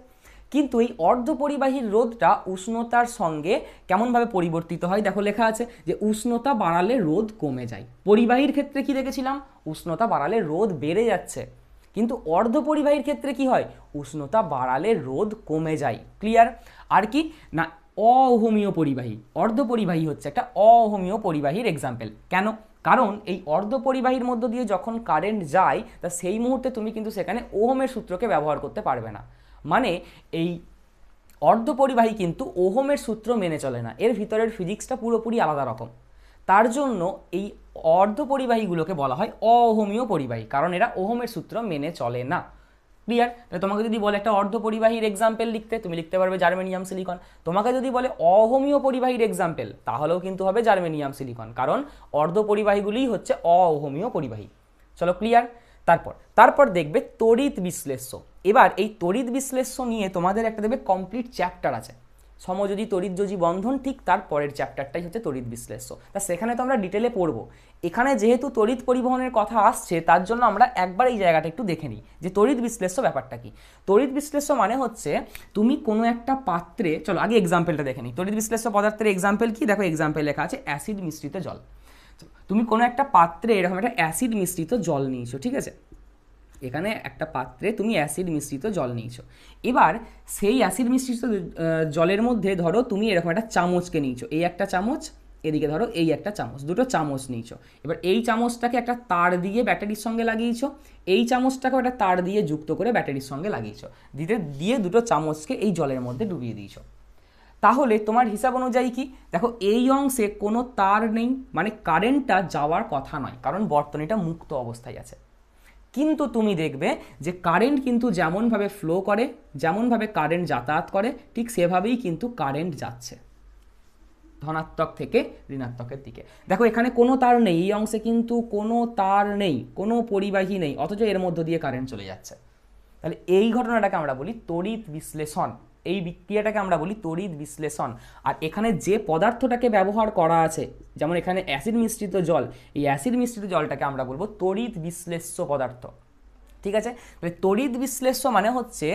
কিন্তু এই অর্ধপরিবাহীর রোধটা উষ্ণতার সঙ্গে কেমনভাবে পরিবর্তিত হয়, দেখো লেখা আছে যে উষ্ণতা বাড়ালে রোধ কমে যায়। পরিবাহীর ক্ষেত্রে কি দেখেছিলাম, উষ্ণতা বাড়ালে রোধ বেড়ে যাচ্ছে, কিন্তু অর্ধপরিবাহীর ক্ষেত্রে কি হয়, উষ্ণতা বাড়ালে রোধ কমে যায়। ক্লিয়ার? আর কি না, অওহমীয় পরিবাহী। অর্ধপরিবাহী হচ্ছে একটা অওহমীয় পরিবাহীর এক্সাম্পল। কেন? কারণ এই অর্ধপরিবাহীর মধ্য দিয়ে যখন কারেন্ট যায়, তা সেই মুহূর্তে তুমি কিন্তু সেখানে ওহমের সূত্রকে ব্যবহার করতে পারবে না। মানে এই অর্ধপরিবাহী কিন্তু ওহমের সূত্র মেনে চলে না, এর ভিতরের ফিজিক্সটা পুরোপুরি আলাদা রকম। তার জন্য এই অর্ধপরিবাহীগুলোকে বলা হয় অওহমীয় পরিবাহী, কারণ এরা ওহমের সূত্র মেনে চলে না। ক্লিয়ার? তাহলে তোমাকে যদি বলে একটা অর্ধপরিবাহীর এক্সাম্পল লিখতে, তুমি লিখতে পারবে জার্মেনিয়াম, সিলিকন। তোমাকে যদি বলে অওহমীয় পরিবাহীর এক্সাম্পল, তাহলেও কিন্তু হবে জার্মেনিয়াম, সিলিকন, কারণ অর্ধপরিবাহীগুলিই হচ্ছে অওহমীয় পরিবাহী। চলো ক্লিয়ার? তারপর দেখবে তড়িৎ বিশ্লেষ্য। এবার এই তড়িৎ বিশ্লেষ্য নিয়ে তোমাদের একটা দেখবে কমপ্লিট চ্যাপ্টার আছে, সমযোজী তড়িৎযোজী বন্ধন, ঠিক তার পরের চ্যাপ্টারটাই হচ্ছে তড়িৎ বিশ্লেষ্য। তা সেখানে তো আমরা ডিটেলে পড়বো। এখানে যেহেতু তড়িৎ পরিবহনের কথা আসছে, তার জন্য আমরা একবার এই জায়গাটা একটু দেখে নিই যে তড়িৎ বিশ্লেষ্য ব্যাপারটা কি। তড়িৎ বিশ্লেষ্য মানে হচ্ছে তুমি কোনো একটা পাত্রে, চলো আগে এক্সাম্পলটা দেখে নিই। তড়িৎ বিশ্লেষ্য পদার্থের এক্সাম্পল কি, দেখো এক্সাম্পল লেখা আছে অ্যাসিড মিশ্রিত জল। তুমি কোনো একটা পাত্রে এরকম একটা অ্যাসিড মিশ্রিত জল নিয়েছো, ঠিক আছে, এখানে একটা পাত্রে তুমি অ্যাসিড মিশ্রিত জল নিয়েছো। এবার সেই অ্যাসিড মিশ্রিত জলের মধ্যে ধরো তুমি এরকম একটা চামচকে নিয়েছো, এই একটা চামচ, এদিকে ধরো এই একটা চামচ, দুটো চামচ নিয়েছো। এবার এই চামচটাকে একটা তার দিয়ে ব্যাটারির সঙ্গে লাগিয়েছো, এই চামচটাকে একটা তার দিয়ে যুক্ত করে ব্যাটারির সঙ্গে লাগিয়েছো, দিয়ে দুটো চামচকে এই জলের মধ্যে ডুবিয়ে দিয়েছো। তাহলে তোমার হিসাব অনুযায়ী কি দেখো, এই অংশে কোনো তার নেই, মানে কারেন্টটা যাওয়ার কথা নয়, কারণ বর্তনীটা মুক্ত অবস্থায় আছে। কিন্তু তুমি দেখবে যে কারেন্ট কিন্তু যেমনভাবে ফ্লো করে, যেমনভাবে কারেন্ট যাতায়াত করে, ঠিক সেভাবেই কিন্তু কারেন্ট যাচ্ছে ধনাত্মক থেকে ঋণাত্মকের দিকে। দেখো এখানে কোনো তার নেই, এই অংশে কিন্তু কোনো তার নেই, কোনো পরিবাহী নেই, অথচ এর মধ্য দিয়ে কারেন্ট চলে যাচ্ছে। তাহলে এই ঘটনাটাকে আমরা বলি তড়িৎ বিশ্লেষণ, এই বিক্রিয়াটাকে আমরা বলি তড়িৎ বিশ্লেষণ। আর এখানে যে পদার্থটাকে ব্যবহার করা আছে, যেমন এখানে অ্যাসিড মিশ্রিত জল, এই অ্যাসিড মিশ্রিত জলটাকে আমরা বলবো তড়িৎ বিশ্লেষ্য পদার্থ। ঠিক আছে, তাহলে তড়িৎ বিশ্লেষ্য মানে হচ্ছে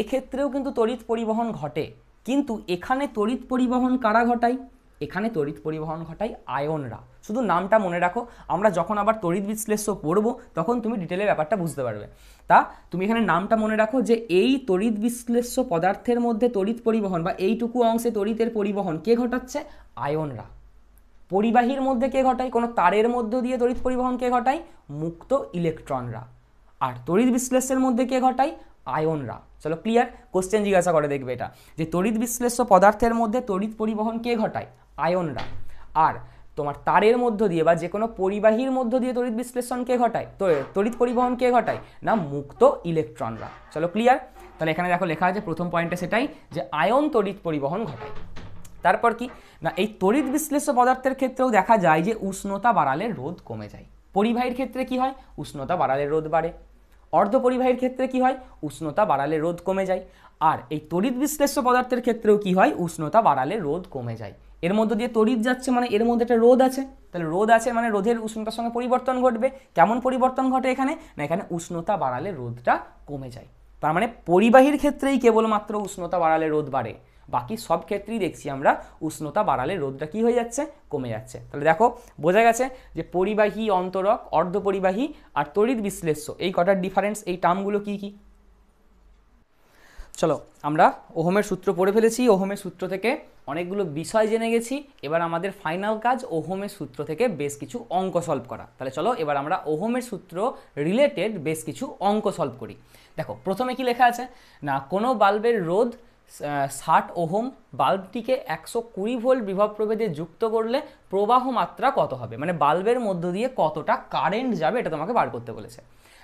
এক্ষেত্রেও কিন্তু তড়িৎ পরিবহন ঘটে, কিন্তু এখানে তড়িৎ পরিবহন কারা ঘটায়? এখানে তড়িৎ পরিবহন ঘটায় আয়নরা। শুধু নামটা মনে রাখো, আমরা যখন আবার তড়িৎ বিশ্লেষ্য পড়বো তখন তুমি ডিটেলে ব্যাপারটা বুঝতে পারবে। তা তুমি এখানে নামটা মনে রাখো যে এই তড়িৎ বিশ্লেষ্য পদার্থের মধ্যে তড়িৎ পরিবহন বা এইটুকু অংশে তড়িতের পরিবহন কে ঘটাচ্ছে? আয়নরা। পরিবাহীর মধ্যে কে ঘটায়? কোনো তারের মধ্য দিয়ে তড়িৎ পরিবহন কে ঘটায়? মুক্ত ইলেকট্রনরা। আর তড়িৎ বিশ্লেষ্যের মধ্যে কে ঘটায়? আয়নরা। চলো ক্লিয়ার? কোশ্চেন জিজ্ঞাসা করে দেখবে এটা, যে তড়িৎ বিশ্লেষ্য পদার্থের মধ্যে তড়িৎ পরিবহন কে ঘটায়? আয়নরা। আর তোমার তারের মধ্য দিয়ে বা যে কোনো পরিবাহীর মধ্য দিয়ে তড়িৎ বিশ্লেষণ কে ঘটায়, তো তড়িৎ পরিবহন কে ঘটায়? না মুক্ত ইলেকট্রনরা। চলো ক্লিয়ার? তাহলে এখানে দেখো লেখা আছে প্রথম পয়েন্টে সেটাই, যে আয়ন তড়িৎ পরিবহন ঘটায়। তারপর কি না, এই তড়িৎ বিশ্লেষ্য পদার্থের ক্ষেত্রেও দেখা যায় যে উষ্ণতা বাড়ালে রোধ কমে যায়। পরিবাহীর ক্ষেত্রে কি হয়? উষ্ণতা বাড়ালে রোধ বাড়ে। অর্ধপরিবাহীর ক্ষেত্রে কি হয়? উষ্ণতা বাড়ালে রোধ কমে যায়। আর এই তড়িৎ বিশ্লেষ্য পদার্থের ক্ষেত্রেও কি হয়? উষ্ণতা বাড়ালে রোধ কমে যায়। এর মধ্য দিয়ে তড়িৎ যাচ্ছে মানে এর মধ্যে একটা রোধ আছে, তাহলে রোধ আছে মানে রোধের উষ্ণতার সঙ্গে পরিবর্তন ঘটবে। কেমন পরিবর্তন ঘটে এখানে? না এখানে উষ্ণতা বাড়ালে রোধটা কমে যায়। তার মানে পরিবাহীর ক্ষেত্রেই কেবলমাত্র উষ্ণতা বাড়ালে রোধ বাড়ে, বাকি সব ক্ষেত্রেই দেখছি আমরা উষ্ণতা বাড়ালে রোধটা কি হয়ে যাচ্ছে? কমে যাচ্ছে। তাহলে দেখো বোঝা গেছে যে পরিবাহী, অন্তরক, অর্ধপরিবাহী আর তড়িৎ বিশ্লেষ্য এই কটার ডিফারেন্স, এই টার্মগুলো কি কি। চলো আমরা ওহমের সূত্র পড়ে ফেলেছি, ওহমের সূত্র থেকে অনেকগুলো বিষয় জেনে গেছি। এবার আমাদের ফাইনাল কাজ ওহমের সূত্র থেকে বেশ কিছু অঙ্ক সলভ করা। তাহলে চলো এবার আমরা ওহমের সূত্র রিলেটেড বেশ কিছু অঙ্ক সলভ করি। দেখো প্রথমে কি লেখা আছে না, কোনো বাল্বের রোধ 60 ওহম, বাল্বটিকে 120 ভোল্ট বিভব প্রভেদে যুক্ত করলে প্রবাহ মাত্রা কত হবে, মানে বাল্বের মধ্য দিয়ে কতটা কারেন্ট যাবে এটা তোমাকে বার করতে বলেছে।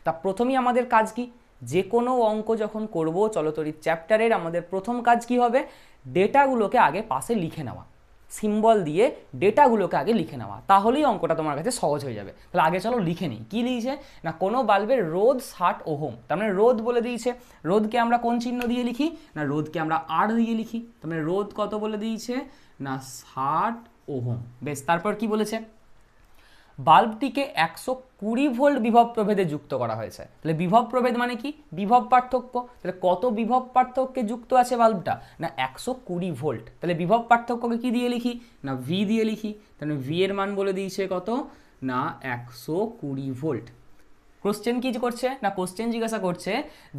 তা প্রথমেই আমাদের কাজ কি, যে কোনো অঙ্ক যখন করব চলতড়িৎ চ্যাপ্টারের আমাদের প্রথম কাজ কি হবে, ডেটাগুলোকে আগে পাশে লিখে নেওয়া, সিম্বল দিয়ে ডেটাগুলোকে আগে লিখে নেওয়া, তাহলেই অঙ্কটা তোমার কাছে সহজ হয়ে যাবে। তাহলে আগে চলো লিখে নিই। কী লিখেছে না, কোনো বাল্বের রোধ 60 ওহম, তার মানে রোধ বলে দিয়েছে। রোধকে আমরা কোন চিহ্ন দিয়ে লিখি না, রোধকে আমরা আর দিয়ে লিখি। তার মানে রোধ কত বলে দিয়েছে না 60 ওহম। বেশ, তারপর কি বলেছে, বাল্বটিকে 120 ভোল্ট বিভব প্রভেদে যুক্ত করা হয়েছে। তাহলে বিভব প্রভেদ মানে কি, বিভব পার্থক্য। তাহলে কত বিভব পার্থক্যে যুক্ত আছে বাল্বটা না 120 ভোল্ট। তাহলে বিভব পার্থক্যকে কি দিয়ে লিখি না ভি দিয়ে লিখি। তাহলে ভি এর মান বলে দিয়েছে কত না 120 ভোল্ট। কোশ্চেন কি করছে না, কোশ্চেন জিজ্ঞাসা করছে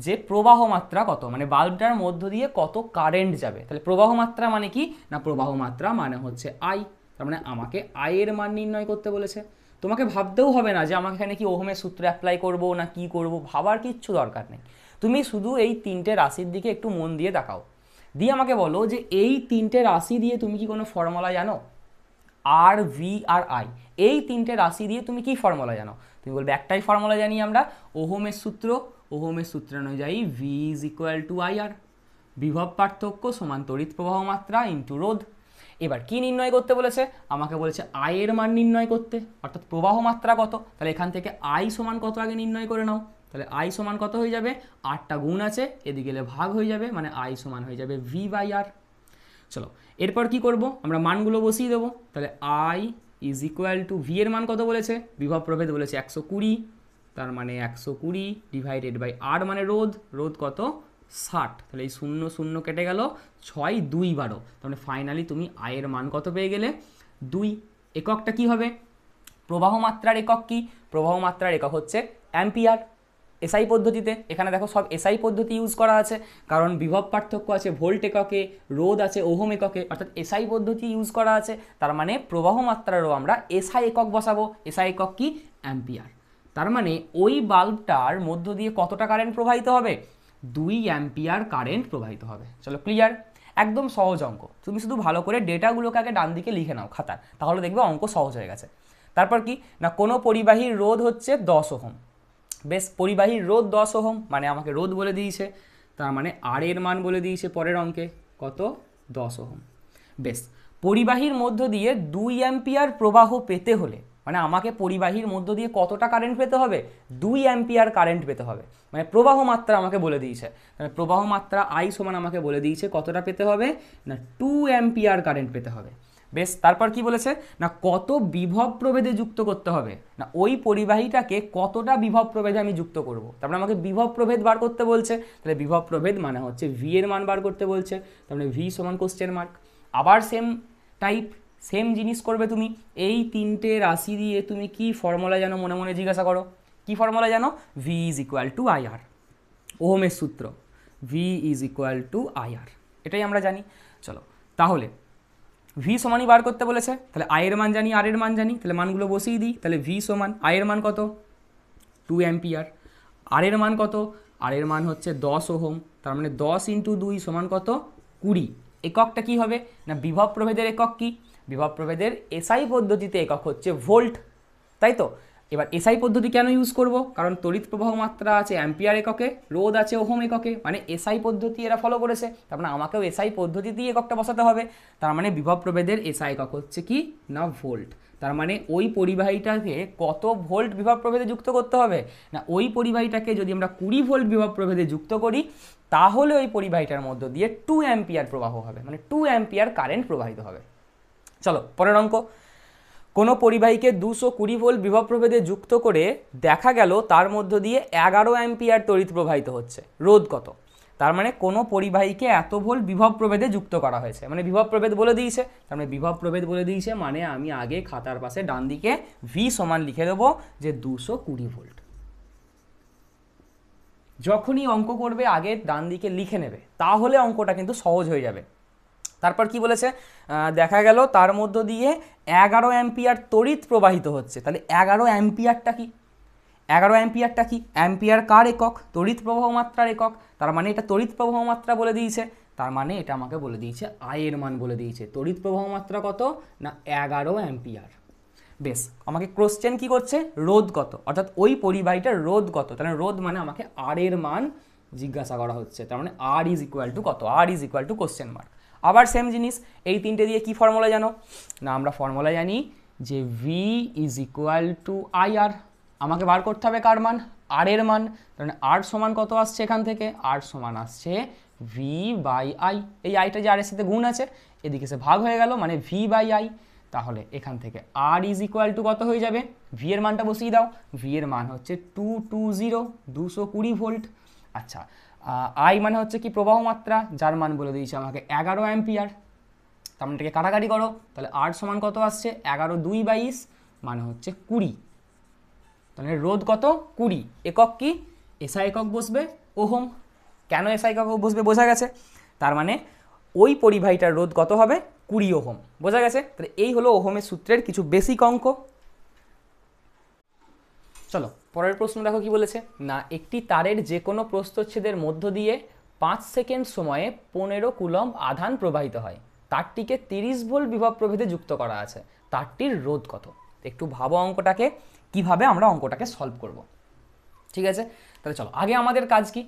যে প্রবাহ মাত্রা কত, মানে বাল্বটার মধ্য দিয়ে কত কারেন্ট যাবে। তাহলে প্রবাহ মাত্রা মানে কি না, প্রবাহ মাত্রা মানে হচ্ছে আই। তার মানে আমাকে আই এর মান নির্ণয় করতে বলেছে। তোমাকে ভাবতেও হবে না যে আমাকে এখানে কি ওহমের সূত্র অ্যাপ্লাই করব না কি করব, ভাবার কিচ্ছু দরকার নেই। তুমি শুধু এই তিনটে রাশির দিকে একটু মন দিয়ে তাকাও, দিয়ে আমাকে বলো যে এই তিনটে রাশি দিয়ে তুমি কি কোনো ফর্মুলা জানো? আর, ভি আর আই, এই তিনটে রাশি দিয়ে তুমি কি ফর্মুলা জানো? তুমি বলবে একটাই ফর্মুলা জানি আমরা, ওহমের সূত্র। ওহমের সূত্র অনুযায়ী V is equal to I R, বিভব পার্থক্য সমান তড়িৎ প্রবাহ মাত্রা ইন্টু রোধ। এবার কি নির্ণয় করতে বলেছে, আমাকে বলেছে আই এর মান নির্ণয় করতে, অর্থাৎ প্রবাহ মাত্রা কত। তাহলে এখান থেকে আই সমান কত আগে নির্ণয় করে নাও। তাহলে আই সমান কত হয়ে যাবে, 8টা গুণ আছে এদিকে গেলে ভাগ হয়ে যাবে, মানে আই সমান হয়ে যাবে ভি বাই আর। চলো এরপর কি করব, আমরা মানগুলো বসিয়ে দেবো। তাহলে I is equal to, V এর মান কত বলেছে, বিভব প্রভেদ বলেছে 120, তার মানে 120 ডিভাইডেড বাই আর মানে রোধ, রোধ কত 60। তাহলে এই 0 0 কেটে গেল, 6 2 12। তার মানে ফাইনালি তুমি আয়ের মান কত পেয়ে গেলে 2। এককটা কি হবে, প্রবাহ মাত্রার একক কি, প্রবাহ মাত্রার একক হচ্ছে অ্যাম্পিয়ার। এসআই পদ্ধতিতে। এখানে দেখো সব এসআই পদ্ধতি ইউজ করা আছে, কারণ বিভব পার্থক্য আছে ভোল্ট এককে, রোধ আছে ওহম এককে, অর্থাৎ এসআই পদ্ধতি ইউজ করা আছে। তার মানে প্রবাহ মাত্রারও আমরা এসআই একক বসাবো। এসআই একক কি? অ্যাম্পিয়ার। তার মানে ওই বাল্বটার মধ্য দিয়ে কতটা কারেন্ট প্রবাহিত হবে? 2 অ্যাম্পিয়ার কারেন্ট প্রবাহিত হবে। চলো ক্লিয়ার? একদম সহজ অঙ্ক। তুমি শুধু ভালো করে ডেটাগুলোকে আগে ডান দিকে লিখে নাও খাতার, তাহলে দেখবে অঙ্ক সহজ হয়ে গেছে। তারপর কি না, কোনো পরিবাহীর রোধ হচ্ছে 10 ওহম। বেশ, পরিবাহীর রোধ 10 ওহম, মানে আমাকে রোধ বলে দিয়েছে, তার মানে আর এর মান বলে দিয়েছে পরের অঙ্কে কত? 10 ওহম। বেশ, পরিবাহীর মধ্য দিয়ে 2 অ্যাম্পিয়ার প্রবাহ পেতে হলে, মানে আমাকে পরিবাহীর মধ্য দিয়ে কতটা কারেন্ট পেতে হবে? 2 অ্যাম্পিয়ার কারেন্ট পেতে হবে। মানে প্রবাহ মাত্রা আমাকে বলে দিয়েছে, মানে প্রবাহ মাত্রা আই সমান আমাকে বলে দিয়েছে কতটা পেতে হবে না 2 অ্যাম্পিয়ার কারেন্ট পেতে হবে। বেশ, তারপর কি বলেছে না কত বিভব প্রভেদে যুক্ত করতে হবে, না ওই পরিবাহীটাকে কতটা বিভব প্রভেদে আমি যুক্ত করব। তারপরে আমাকে বিভব প্রভেদ বার করতে বলছে, তাহলে বিভব প্রভেদ মানে হচ্ছে ভি এর মান বার করতে বলছে, তারপরে ভি সমান কোশ্চেন মার্ক। আবার সেম টাইপ সেম জিনিস করবে তুমি। এই 3টে রাশি দিয়ে তুমি কি ফর্মুলা জানো মনে মনে জিজ্ঞাসা করো। কি ফর্মুলা জানো? V is equal to I R, ওহমের সূত্র, V is equal to I R, এটাই আমরা জানি। চলো তাহলে ভি সমানই বার করতে বলেছে, তাহলে আই এর মান জানি আর এর মান জানি, তাহলে মানগুলো বসিয়ে দিই। তাহলে ভি সমান আই এর মান কত? 2 অ্যাম্পিয়ার। আর এর মান কত? আর এর মান হচ্ছে 10 ওহম, তার মানে 10 × 2 সমান কত? 20। এককটা কি হবে না বিভব প্রভেদের একক কি? বিভব প্রভেদের এসআই পদ্ধতিতে একক হচ্ছে ভোল্ট, তাই তো? এবার এসআই পদ্ধতি কেন ইউজ করব? কারণ তড়িৎ প্রবাহ মাত্রা আছে অ্যাম্পিয়ার এককে, রোধ আছে ওহম এককে, মানে এসআই পদ্ধতি এরা ফলো করেছে, তার মানে আমাকেও এসআই পদ্ধতিতেই এককটা বসাতে হবে। তার মানে বিভব প্রভেদের এসআই একক হচ্ছে কি না ভোল্ট। তার মানে ওই পরিবাহীটাকে কত ভোল্ট বিভব প্রভেদে যুক্ত করতে হবে না ওই পরিবাহীটাকে যদি আমরা 20 ভোল্ট বিভব প্রভেদে যুক্ত করি, তাহলে ওই পরিবাহীটার মধ্য দিয়ে 2 অ্যাম্পিয়ার প্রবাহ হবে, মানে 2 অ্যাম্পিয়ার কারেন্ট প্রবাহিত হবে। চলো পরের অঙ্ক। কোনো পরিবাহীকে 220 ভোল্ট বিভব প্রভেদে যুক্ত করে দেখা গেল তার মধ্য দিয়ে 11 অ্যাম্পিয়ার তড়িৎ প্রবাহিত হচ্ছে, রোধ কত? তার মানে কোনো পরিবাহীকে এত ভোল্ট বিভব প্রভেদে যুক্ত করা হয়েছে, মানে বিভব প্রভেদ বলে দিয়েছে, তার মানে বিভব প্রভেদ বলে দিয়েছে মানে আমি আগে খাতার পাশে ডান দিকে ভি সমান লিখে দেবো যে 220 ভোল্ট। যখনই অঙ্ক করবে আগে ডান দিকে লিখে নেবে, তাহলে অঙ্কটা কিন্তু সহজ হয়ে যাবে। তারপর কি বলেছে? দেখা গেল তার মধ্য দিয়ে 11 অ্যাম্পিয়ার তড়িৎ প্রবাহিত হচ্ছে, তাহলে 11 অ্যাম্পিয়ারটা কি? 11 অ্যাম্পিয়ারটা কি? অ্যাম্পিয়ার কার একক? তড়িৎ প্রবাহ মাত্রার একক। তার মানে এটা তড়িৎ প্রবাহ মাত্রা বলে দিয়েছে, তার মানে এটা আমাকে বলে দিয়েছে আই এর মান বলে দিয়েছে। তড়িৎ প্রবাহ মাত্রা কত না 11 অ্যাম্পিয়ার। বেশ, আমাকে কোশ্চেন কি করছে? রোধ কত, অর্থাৎ ওই পরিবাহীটার রোধ কত। তাহলে রোধ মানে আমাকে আর এর মান জিজ্ঞাসা করা হচ্ছে, তার মানে আর ইজ ইকুয়াল টু কত? R is equal to question mark. আবার সেম জিনিস, এই 3টে দিয়ে কি ফর্মুলা জানো না? আমরা ফর্মুলা জানি যে V is equal to I R. আমাকে বার করতে হবে কার মান? আর এর মান। তার মানে আর সমান কত আসছে এখান থেকে? আর সমান আসছে ভি বাই আই। এই আইটা যে আর এর সাথে গুণ আছে, এদিকে সে ভাগ হয়ে গেল, মানে ভি বাই আই। তাহলে এখান থেকে আর ইজ ইকুয়াল টু কত হয়ে যাবে? ভি এর মানটা বসিয়ে দাও। ভি এর মান হচ্ছে 220 ভোল্ট। আচ্ছা, আই মানে হচ্ছে কি প্রবাহ মাত্রা, যার মান বলে দিয়েছে আমাকে 11 অ্যাম্পিয়ার। তার মানে এটাকে কাটাকাটি করো, তাহলে আর সমান কত আসছে? 11 2 22 মানে হচ্ছে 20। তাহলে রোধ কত? 20। একক কি? এসআই একক বসবে ওহম। কেন এসআই একক বসবে বোঝা গেছে। তার মানে ওই পরিবাহীটার রোধ কত হবে? 20 ওহম। বোঝা গেছে? তাহলে এই হলো ওহমের সূত্রের কিছু বেসিক অঙ্ক। চলো পরের প্রশ্ন দেখো কি বলেছে না, একটি তারের যে কোনো প্রস্থচ্ছেদের মধ্য দিয়ে 5 সেকেন্ড সময়ে 15 কুলম্ব আধান প্রবাহিত হয়, তারটিকে 30 ভোল্ট বিভব প্রভেদে যুক্ত করা আছে, তারটির রোধ কত? একটু ভাবো অঙ্কটাকে, কিভাবে আমরা অঙ্কটাকে সলভ করব। ঠিক আছে, তাহলে চলো আগে আমাদের কাজ কি?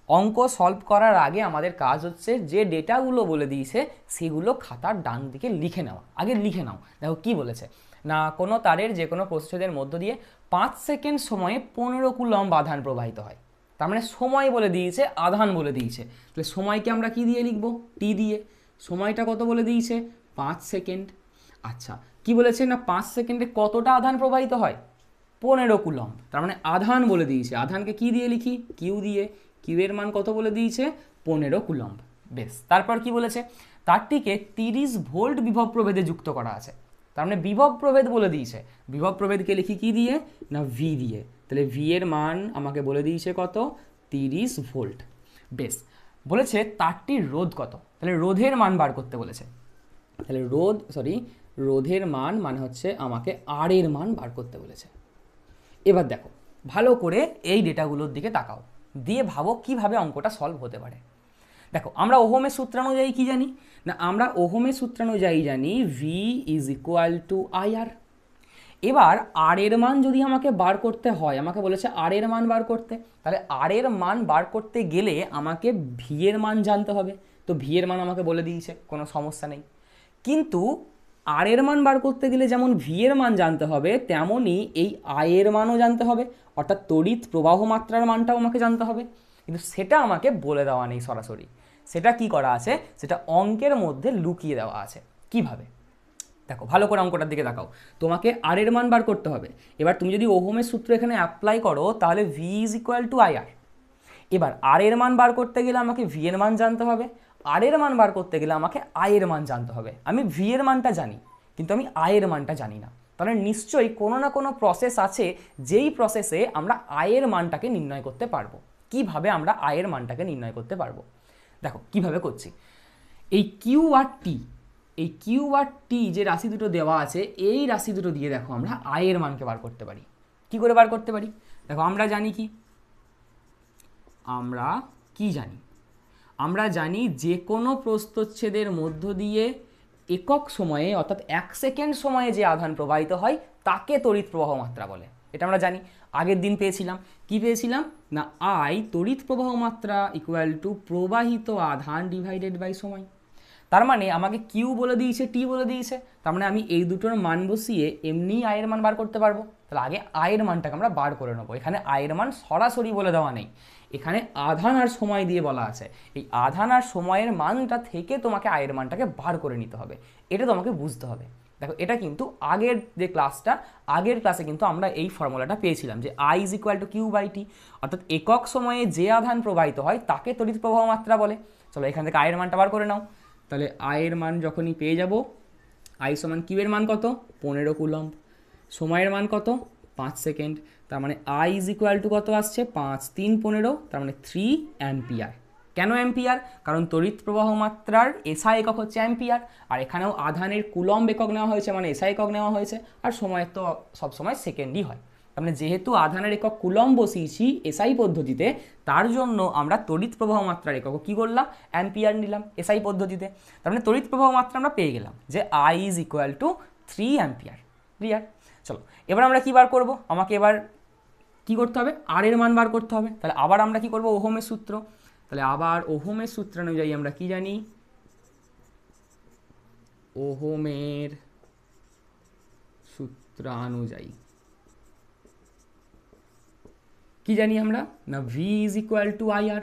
অঙ্ক সলভ করার আগে আমাদের কাজ হচ্ছে যে ডেটাগুলো বলে দিয়েছে সেগুলো খাতার ডান দিকে লিখে নেওয়া। আগে লিখে নাও। দেখো কি বলেছে না, কোনো তারের যে কোনো প্রস্থচ্ছেদের মধ্য দিয়ে 5 সেকেন্ড সময়ে 15 কুলম্ব আধান প্রবাহিত হয়। তার মানে সময় বলে দিয়েছে, আধান বলে দিয়েছে। তাহলে সময়কে আমরা কি দিয়ে লিখবো? টি দিয়ে। সময়টা কত বলে দিয়েছে? 5 সেকেন্ড। আচ্ছা, কি বলেছে না 5 সেকেন্ডে কতটা আধান প্রবাহিত হয়? 15 কুলম্ব। তার মানে আধান বলে দিয়েছে। আধানকে কি দিয়ে লিখি? কিউ দিয়ে। কিউ এর মান কত বলে দিয়েছে? 15 কুলম্ব। বেশ, তারপর কি বলেছে? তারটিকে 30 ভোল্ট বিভব প্রভেদে যুক্ত করা আছে। তার মানে বিভব প্রভেদ বলে দিয়েছে। বিভব প্রভেদকে লিখি কি দিয়ে? না ভি দিয়ে। তাহলে ভি এর মান আমাকে বলে দিয়েছে কত, 30 ভোল্ট। বেশ, বলেছে তারটির রোধ কত, তাহলে রোধের মান বার করতে বলেছে। তাহলে রোধের মান মানে হচ্ছে আমাকে আর এর মান বার করতে বলেছে। এবার দেখো ভালো করে এই ডেটাগুলোর দিকে তাকাও, দিয়ে ভাবো কিভাবে অঙ্কটা সলভ হতে পারে। দেখো আমরা ওহমের সূত্রানুযায়ী কি জানি না, আমরা ওহমের সূত্রানুযায়ী জানি V is equal to I R. এবার আর এর মান যদি আমাকে বার করতে হয়, আমাকে বলেছে আর এর মান বার করতে, তাহলে আর এর মান বার করতে গেলে আমাকে ভি এর মান জানতে হবে। তো ভি এর মান আমাকে বলে দিয়েছে, কোনো সমস্যা নেই। কিন্তু আর এর মান বার করতে গেলে যেমন ভি এর মান জানতে হবে, তেমনই এই আই এর মানও জানতে হবে, অর্থাৎ তড়িৎ প্রবাহ মাত্রার মানটাও আমাকে জানতে হবে। কিন্তু সেটা আমাকে বলে দেওয়া নেই সরাসরি, সেটা কি করা আছে, সেটা অঙ্কের মধ্যে লুকিয়ে দেওয়া আছে। কিভাবে? দেখো ভালো করে অঙ্কটার দিকে তাকাও, তোমাকে আর এর মান বার করতে হবে। এবার তুমি যদি ওহমের সূত্র এখানে অ্যাপ্লাই করো, তাহলে V is equal to I R. এবার আর এর মান বার করতে গেলে আমাকে ভি এর মান জানতে হবে, আর এর মান বার করতে গেলে আমাকে আই এর মান জানতে হবে। আমি ভি এর মানটা জানি, কিন্তু আমি আই এর মানটা জানি না। তাহলে নিশ্চয়ই কোনো না কোনো প্রসেস আছে, যেই প্রসেসে আমরা আই এর মানটাকে নির্ণয় করতে পারবো। কিভাবে আমরা আই এর মানটাকে নির্ণয় করতে পারবো, দেখো কিভাবে করছি। এই কিউ আর টি যে রাশি দুটো দেওয়া আছে, এই রাশি দুটো দিয়ে দেখো আমরা আই এর মানকে বার করতে পারি। কি করে বার করতে পারি? দেখো আমরা জানি আমরা জানি যে কোনো প্রস্থচ্ছেদের মধ্য দিয়ে একক সময়ে অর্থাৎ 1 সেকেন্ড সময়ে যে আধান প্রবাহিত হয় তাকে তড়িৎ প্রবাহ মাত্রা বলে। এটা আমরা জানি, আগের দিন পেয়েছিলাম। কি পেয়েছিলাম না, আই তড়িৎ প্রবাহ মাত্রা ইকুয়াল টু প্রবাহিত আধান ডিভাইডেড বাই সময়। তার মানে আমাকে কিউ বলে দিয়েছে, টি বলে দিয়েছে, তার মানে আমি এই দুটোর মান বসিয়ে এমনি আয়ের মান বার করতে পারবো। তাহলে আগে আয়ের মানটাকে আমরা বার করে নেবো। এখানে আয়ের মান সরাসরি বলে দেওয়া নেই, এখানে আধান আর সময় দিয়ে বলা আছে। এই আধান আর সময়ের মানটা থেকে তোমাকে আয়ের মানটাকে বার করে নিতে হবে, এটা তোমাকে বুঝতে হবে। দেখো এটা কিন্তু আগের ক্লাসে কিন্তু আমরা এই ফর্মুলাটা পেয়েছিলাম যে I is equal to Q by T, অর্থাৎ একক সময়ে যে আধান প্রবাহিত হয় তাকে তড়িৎ প্রবাহ মাত্রা বলে। চলো এখান থেকে আয়ের মানটা বার করে নাও। তাহলে আয়ের মান যখনই পেয়ে যাব, আই সমান কিউ এর মান কত, 15 কুলম্ব, সময়ের মান কত, 5 সেকেন্ড। তার মানে আই ইজ ইকুয়াল টু কত আসছে, 5 3 15, তার মানে 3 অ্যাম্পিয়ার। কেন অ্যাম্পিয়ার? কারণ তড়িৎ প্রবাহ মাত্রার এসআই একক হচ্ছে অ্যাম্পিয়ার, আর এখানেও আধানের কুলম্ব একক নেওয়া হয়েছে, মানে এসআই একক নেওয়া হয়েছে, আর সময়ের তো সবসময় সেকেন্ডই হয়। তার মানে যেহেতু আধানের একক কুলম্ব বসিয়েছি এসআই পদ্ধতিতে, তার জন্য আমরা তড়িৎ প্রবাহ মাত্রার একক কী করলাম, অ্যাম্পিয়ার নিলাম এসআই পদ্ধতিতে। তার মানে তড়িৎ প্রবাহ মাত্রা আমরা পেয়ে গেলাম যে I is equal two 3 ampere. Clear? চলো এবার আমরা কী বার করব, আমাকে এবার কি করতে হবে, আর এর মান বার করতে হবে। তাহলে আবার আমরা কি করব, ওহমের সূত্র। তাহলে আবার ওহমের সূত্রানুযায়ী আমরা কি জানি, ওহমের সূত্রানুযায়ী কি জানি আমরা না, V is equal to I R.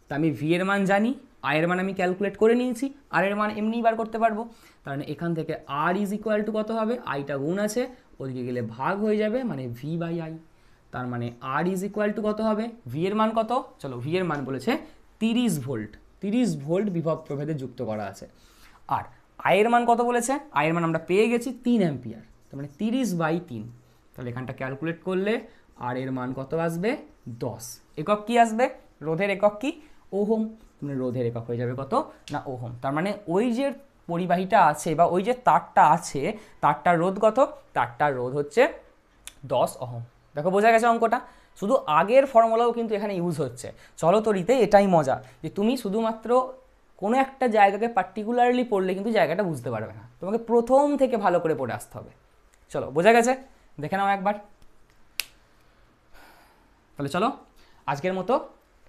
তা আমি ভি এর মান জানি, আই এর মান আমি ক্যালকুলেট করে নিয়েছি, আর এর মান এমনি বার করতে পারবো। তার মানে এখান থেকে আর ইজ ইকুয়াল টু কত হবে, আইটা গুণ আছে, ওদিকে গেলে ভাগ হয়ে যাবে, মানে ভি বাই আই। তার মানে আর ইজ ইকুয়াল টু কত হবে, ভি এর মান কত, চলো ভি এর মান বলেছে 30 ভোল্ট, 30 ভোল্ট বিভব প্রভেদে যুক্ত করা আছে। আর আয়ের মান কত বলেছে, আয়ের মান আমরা পেয়ে গেছি 3 অ্যাম্পিয়ার, তার মানে 30/3। তাহলে এখানটা ক্যালকুলেট করলে আর এর মান কত আসবে, 10। একক কি আসবে, রোধের একক কি, ওহম। মানে রোধের একক হয়ে যাবে কত না, ওহম। তার মানে ওই যে পরিবাহীটা আছে বা ওই যে তারটা আছে, তারটার রোধ কত, তারটার রোধ হচ্ছে 10 ওহম। দেখো বোঝা গেছে অঙ্কটা। শুধু আগের ফর্মুলাও কিন্তু এখানে ইউজ হচ্ছে। চলতরিতে এটাই মজা যে তুমি শুধুমাত্র কোনো একটা জায়গাকে পার্টিকুলারলি পড়লে কিন্তু জায়গাটা বুঝতে পারবে না, তোমাকে প্রথম থেকে ভালো করে পড়ে আসতে হবে। চলো বোঝা গেছে, দেখে নাও একবার। তাহলে চলো আজকের মতো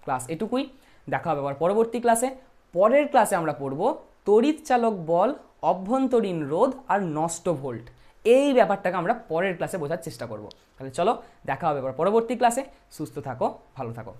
ক্লাস এটুকুই, দেখা হবে আবার পরবর্তী ক্লাসে। পরের ক্লাসে আমরা পড়ব তড়িৎ চালক বল, অভ্যন্তরীণ রোধ আর নষ্ট ভোল্ট। এই ব্যাপারটাকে আমরা পরের ক্লাসে বোঝার চেষ্টা করব। তাহলে চলো দেখা হবে এবার পরবর্তী ক্লাসে। সুস্থ থাকো, ভালো থাকো।